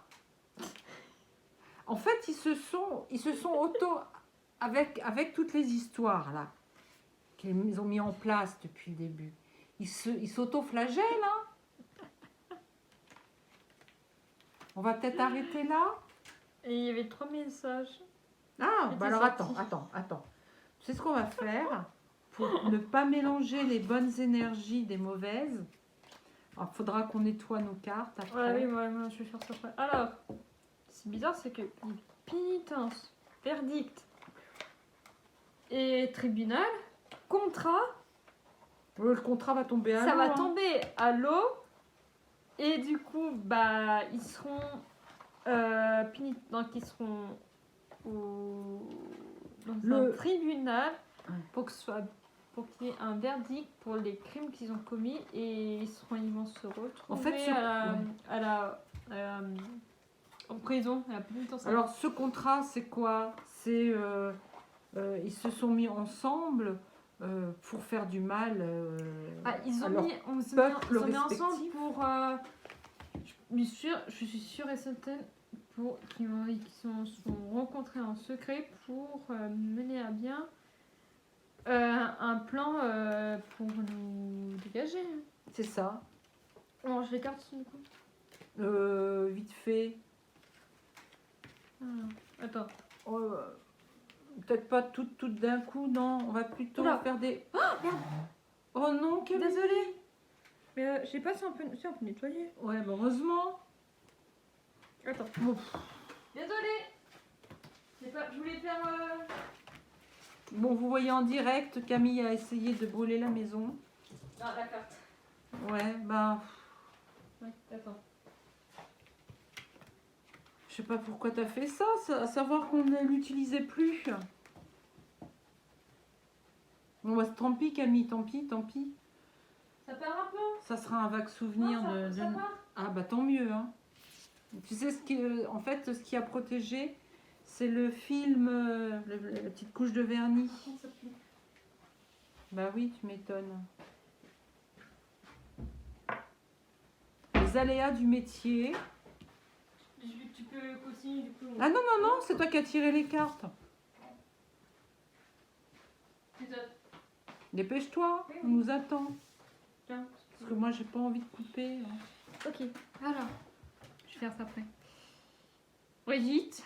[SPEAKER 1] En fait, ils se sont auto... Avec toutes les histoires, là, qu'ils ont mis en place depuis le début. Ils s'auto-flagellent, hein. On va peut-être arrêter là.
[SPEAKER 2] Et il y avait 3 messages.
[SPEAKER 1] Ah, bah alors attends. Tu sais ce qu'on va faire pour ne pas mélanger les bonnes énergies des mauvaises. Il faudra qu'on nettoie nos cartes après.
[SPEAKER 2] Ouais, je vais faire ça après. Alors, c'est bizarre, c'est que pénitence, verdict et tribunal, contrat.
[SPEAKER 1] Le contrat va tomber à l'eau.
[SPEAKER 2] Ça va tomber à l'eau. Et du coup, bah, ils seront donc ils seront dans un tribunal pour qu'il y ait un verdict pour les crimes qu'ils ont commis et ils vont se retrouver en fait, en prison, à la pénitentiaire.
[SPEAKER 1] Alors ce contrat, c'est quoi? C'est ils se sont mis ensemble pour faire du mal
[SPEAKER 2] ils
[SPEAKER 1] à
[SPEAKER 2] ont
[SPEAKER 1] leur
[SPEAKER 2] mis, on s'est
[SPEAKER 1] peuple
[SPEAKER 2] mis ensemble
[SPEAKER 1] respectif.
[SPEAKER 2] pour. Je suis sûre et certaine pour qu'ils se sont rencontrés en secret pour mener à bien un plan pour nous dégager.
[SPEAKER 1] C'est ça.
[SPEAKER 2] On range les cartes du coup.
[SPEAKER 1] Vite fait.
[SPEAKER 2] Attends.
[SPEAKER 1] Peut-être pas toutes d'un coup, non. On va plutôt faire des...
[SPEAKER 2] Oh merde.
[SPEAKER 1] Oh non, Camille.
[SPEAKER 2] Désolée. Mais je sais pas si on peut nettoyer.
[SPEAKER 1] Ouais, bah heureusement.
[SPEAKER 2] Attends.
[SPEAKER 1] Bon.
[SPEAKER 2] Désolée. Je voulais faire...
[SPEAKER 1] Bon, vous voyez en direct, Camille a essayé de brûler la maison.
[SPEAKER 2] Non, la carte.
[SPEAKER 1] Ouais, bah...
[SPEAKER 2] Ouais, attends.
[SPEAKER 1] Je sais pas pourquoi t'as fait ça, à savoir qu'on ne l'utilisait plus. Bon, bah tant pis, Camille, tant pis.
[SPEAKER 2] Ça part un peu.
[SPEAKER 1] Ça sera un vague souvenir
[SPEAKER 2] non, ça part.
[SPEAKER 1] Ah bah tant mieux, hein. Tu sais, en fait, ce qui a protégé, c'est le film, la petite couche de vernis. Bah oui, tu m'étonnes. Les aléas du métier.
[SPEAKER 2] Tu peux continuer du coup.
[SPEAKER 1] Ah non, c'est toi qui as tiré les cartes. Dépêche-toi, on nous attend.
[SPEAKER 2] Tiens.
[SPEAKER 1] Parce que moi, j'ai pas envie de couper.
[SPEAKER 2] Ok, alors, je vais faire ça après. Brigitte.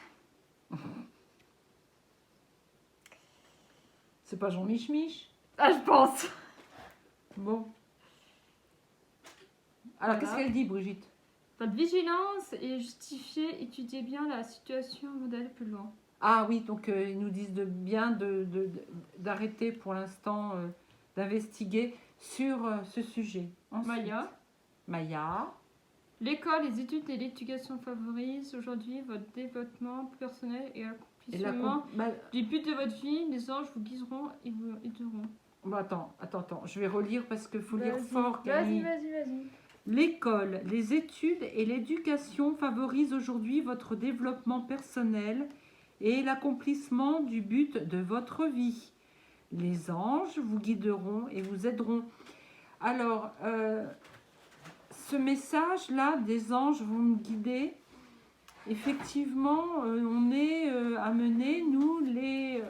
[SPEAKER 1] C'est pas Jean Mich.
[SPEAKER 2] Ah, je pense.
[SPEAKER 1] Bon. Alors,
[SPEAKER 2] Voilà.
[SPEAKER 1] qu'est-ce qu'elle dit, Brigitte?
[SPEAKER 2] Votre vigilance est justifiée, étudiez bien la situation modèle plus loin.
[SPEAKER 1] Ah oui, donc ils nous disent d'arrêter pour l'instant d'investiguer sur ce sujet. Ensuite, Maya.
[SPEAKER 2] L'école, les études et l'éducation favorisent aujourd'hui votre développement personnel et accomplissement du but de votre vie. Les anges vous guideront et vous aideront.
[SPEAKER 1] Bon, attends, je vais relire parce qu'il faut lire fort, Camille.
[SPEAKER 2] Vas-y.
[SPEAKER 1] L'école, les études et l'éducation favorisent aujourd'hui votre développement personnel et l'accomplissement du but de votre vie. Les anges vous guideront et vous aideront. Alors, ce message-là, des anges vont nous guider. Effectivement, on est amenés, nous, les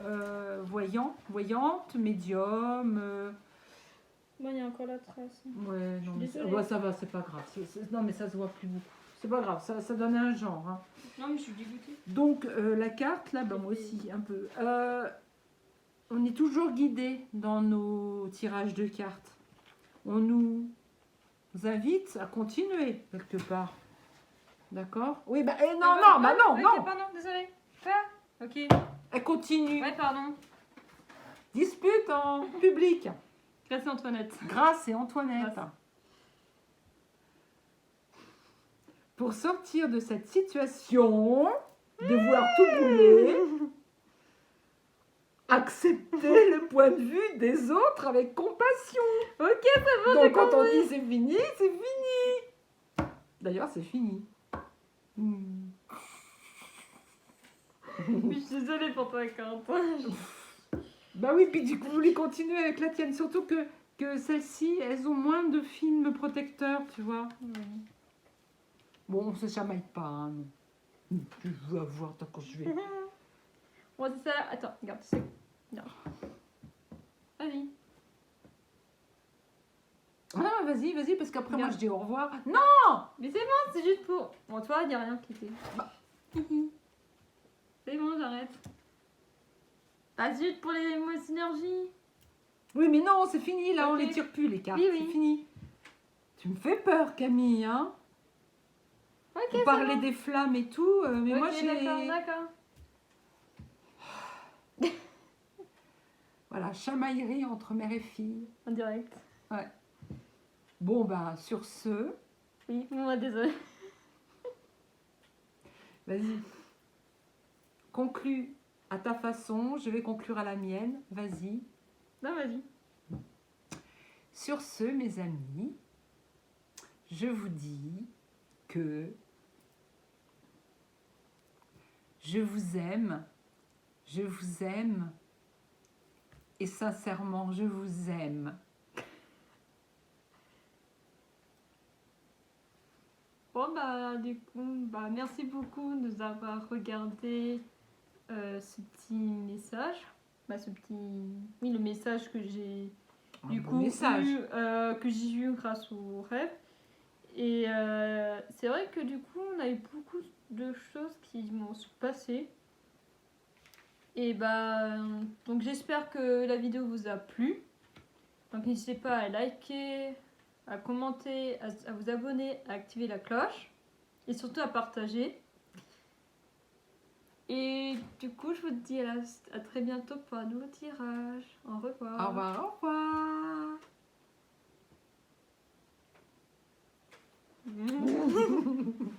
[SPEAKER 1] voyantes, médiums.
[SPEAKER 2] Moi, il y a encore la trace.
[SPEAKER 1] Ouais, non, ça va, c'est pas grave. Non, mais ça se voit plus beaucoup. C'est pas grave, ça donne un genre. Hein.
[SPEAKER 2] Non, mais je suis dégoûtée.
[SPEAKER 1] Donc, la carte, là, moi aussi, un peu. On est toujours guidé dans nos tirages de cartes. On nous invite à continuer, quelque part. D'accord? Oui, bah, non,
[SPEAKER 2] désolée. Ok.
[SPEAKER 1] Elle continue.
[SPEAKER 2] Ouais, pardon.
[SPEAKER 1] Dispute en public.
[SPEAKER 2] Grâce à Antoinette.
[SPEAKER 1] Grâce et Antoinette. Grâce. Pour sortir de cette situation, de vouloir tout brûler, accepter le point de vue des autres avec compassion.
[SPEAKER 2] Ok, c'est bon.
[SPEAKER 1] Donc quand on dit c'est fini, c'est fini. D'ailleurs, c'est fini.
[SPEAKER 2] Je suis désolée pour toi, Quentin.
[SPEAKER 1] Bah oui, puis du coup, vous voulez continuer avec la tienne. Surtout que celles-ci, elles ont moins de films protecteurs, tu vois.
[SPEAKER 2] Oui.
[SPEAKER 1] Bon, on se chamaille pas, hein. Tu veux avoir, tant que je vais...
[SPEAKER 2] Bon, c'est ça. Attends, regarde, c'est... Non. Vas-y.
[SPEAKER 1] Ah, vas-y, parce qu'après, moi, je dis au revoir. Non!
[SPEAKER 2] Mais c'est bon, c'est juste pour... Bon, toi, il n'y a rien qui était...
[SPEAKER 1] Bah.
[SPEAKER 2] C'est bon, j'arrête. Ah, zut, pour les mots synergie.
[SPEAKER 1] Oui, mais non, c'est fini, là,
[SPEAKER 2] Okay.
[SPEAKER 1] on les tire plus, les cartes.
[SPEAKER 2] Oui.
[SPEAKER 1] C'est fini. Tu me fais peur, Camille, hein?
[SPEAKER 2] Ok,
[SPEAKER 1] on parlait des flammes et tout, mais moi, j'ai...
[SPEAKER 2] D'accord.
[SPEAKER 1] Voilà, chamaillerie entre mère et fille.
[SPEAKER 2] En direct.
[SPEAKER 1] Ouais. Bon, bah, sur ce...
[SPEAKER 2] Oui, moi, désolée.
[SPEAKER 1] Vas-y. Conclue à ta façon, je vais conclure à la mienne. Vas-y.
[SPEAKER 2] Non, vas-y.
[SPEAKER 1] Sur ce, mes amis, je vous dis que je vous aime et sincèrement, je vous aime.
[SPEAKER 2] Bon, bah, du coup, bah, merci beaucoup de nous avoir regardé ce petit message. Bah, oui, le message que j'ai du coup eu, que j'ai eu grâce au rêve. Et c'est vrai que du coup, on a eu beaucoup de choses qui m'ont passé. Et bah, donc j'espère que la vidéo vous a plu. Donc n'hésitez pas à liker, à commenter, à vous abonner, à activer la cloche et surtout à partager. Et du coup, je vous dis à très bientôt pour un nouveau tirage. Au revoir.
[SPEAKER 1] Au revoir, au revoir.